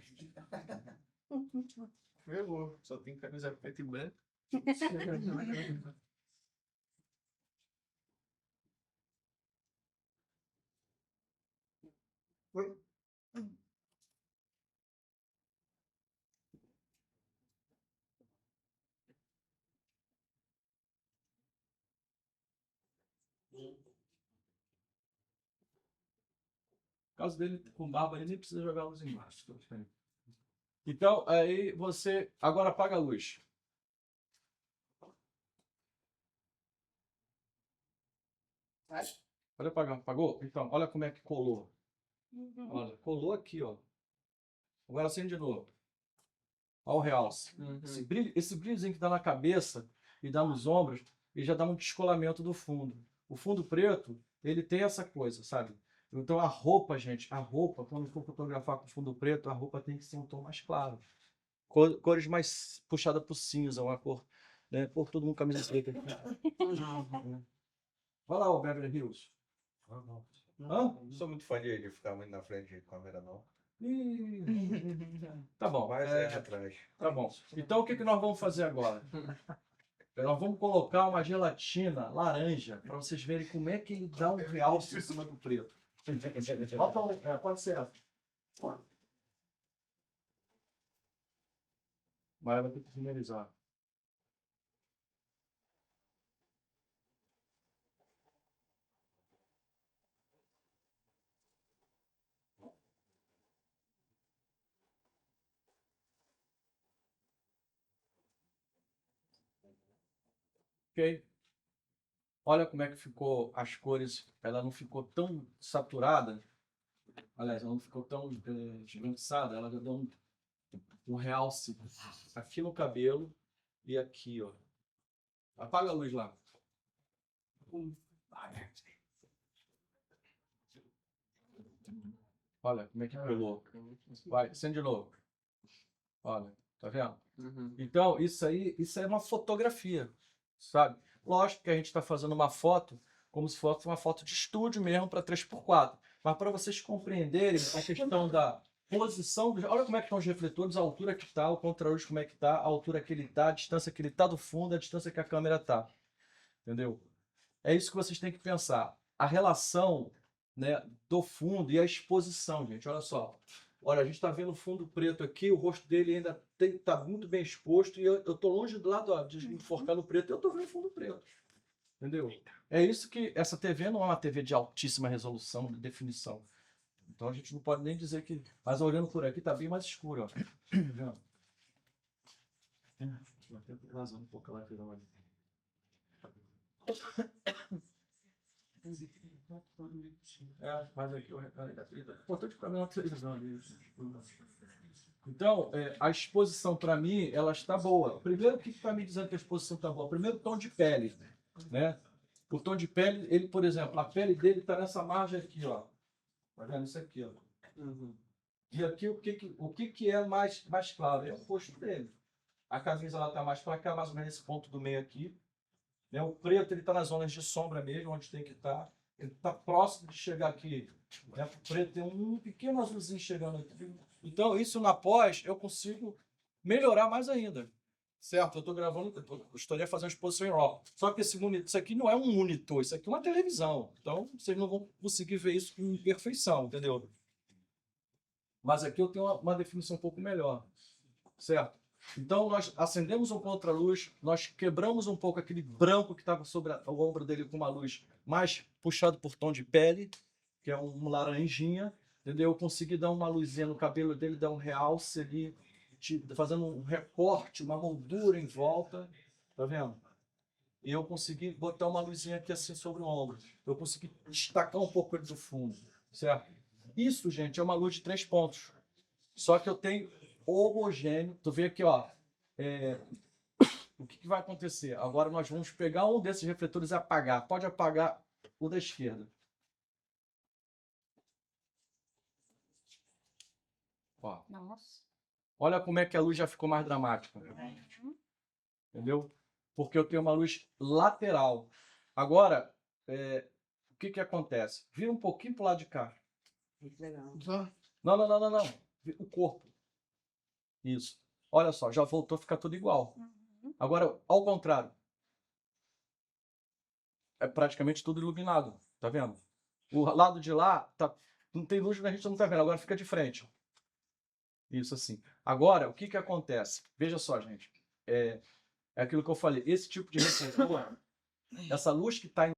S7: Ferrou. Só tem camisa preta e branca.
S1: No caso dele, com barba, ele nem precisa jogar a luz embaixo. Então, aí você... Agora apaga a luz. Olha, apagou? Então, olha como é que colou. Olha, colou aqui, ó. Agora acende de novo. Olha o realce. Esse brilhozinho que dá na cabeça e dá nos ombros, ele já dá um descolamento do fundo. O fundo preto, ele tem essa coisa, sabe? Então a roupa, gente, quando for fotografar com fundo preto, a roupa tem que ser um tom mais claro. Cores mais puxadas para o cinza, uma cor, né? Pô, todo mundo camisa preta. Vai lá, o Beverly Hills.
S2: Não sou muito fã de ficar muito na frente de câmera, não.
S1: Tá bom.
S2: Mas é atrás.
S1: Tá bom. Então o que nós vamos fazer agora? Nós vamos colocar uma gelatina laranja para vocês verem como é que ele dá um realce em cima do preto. Pode ser essa. Mas vai ter que finalizar. Ok? Olha como é que ficou as cores. Ela não ficou tão saturada. Aliás, ela não ficou tão esbranquiçada. Ela já deu um realce aqui no cabelo e aqui, ó. Apaga a luz lá. Olha como é que pulou. Vai, acende de novo. Olha, tá vendo? Então, isso é uma fotografia, sabe? Lógico que a gente está fazendo uma foto como se fosse uma foto de estúdio mesmo para 3x4. Mas para vocês compreenderem a questão da posição, olha como é que estão os refletores, a altura que está, o contraluz como é que está, a altura que ele está, a distância que ele está do fundo, a distância que a câmera está. Entendeu? É isso que vocês têm que pensar. A relação, né, do fundo e a exposição, gente. Olha só. Olha, a gente está vendo o fundo preto aqui, o rosto dele ainda está muito bem exposto e eu estou longe do lado, ó, de enforcar no preto, eu estou vendo o fundo preto. Entendeu? É isso que essa TV não é uma TV de altíssima resolução, de definição. Então a gente não pode nem dizer que... Mas olhando por aqui está bem mais escuro, ó. Tá vendo? Até vazando um pouco lá. Mas aqui o recado da vida. Importante para mim é uma televisão ali. Então, a exposição para mim, ela está boa. Primeiro, o que está me dizendo que a exposição está boa? Primeiro, o tom de pele, né? O tom de pele, ele, por exemplo, a pele dele está nessa margem aqui, ó. Tá vendo? Isso aqui, ó. E aqui, o que é mais claro? É o rosto dele. A camisa, ela está mais para cá, mais ou menos nesse ponto do meio aqui. Né? O preto, ele está nas zonas de sombra mesmo, onde tem que estar. ele está próximo de chegar aqui. É preto, tem um pequeno azulzinho chegando aqui. Então, isso na pós, eu consigo melhorar mais ainda. Certo? Eu estou gravando, eu gostaria de fazer uma exposição em RAW. Só que esse monitor, isso aqui não é um monitor, isso aqui é uma televisão. Então, vocês não vão conseguir ver isso com perfeição, entendeu? Mas aqui eu tenho uma definição um pouco melhor. Certo? Então, nós acendemos um contra-luz, nós quebramos um pouco aquele branco que estava sobre o ombro dele com uma luz mais puxado por tom de pele, que é um laranjinha, entendeu? Eu consegui dar uma luzinha no cabelo dele, dar um realce ali, fazendo um recorte, uma moldura em volta, tá vendo? E eu consegui botar uma luzinha aqui assim sobre o ombro. Eu consegui destacar um pouco ele do fundo, certo? Isso, gente, é uma luz de 3 pontos. Só que eu tenho homogêneo. Tu vê aqui, ó. O que vai acontecer? Agora nós vamos pegar um desses refletores e apagar. Pode apagar o da esquerda. Ó.
S9: Nossa.
S1: Olha como é que a luz já ficou mais dramática. Entendeu? Porque eu tenho uma luz lateral. Agora, o que acontece? Vira um pouquinho para o lado de cá.
S6: Muito legal.
S1: Não. O corpo. Isso. Olha só, já voltou a ficar tudo igual. Agora, ao contrário. É praticamente tudo iluminado. Tá vendo? O lado de lá, não tem luz, a gente não tá vendo. Agora fica de frente. Isso assim. Agora, o que acontece? Veja só, gente. É aquilo que eu falei. Esse tipo de refletor, essa luz que está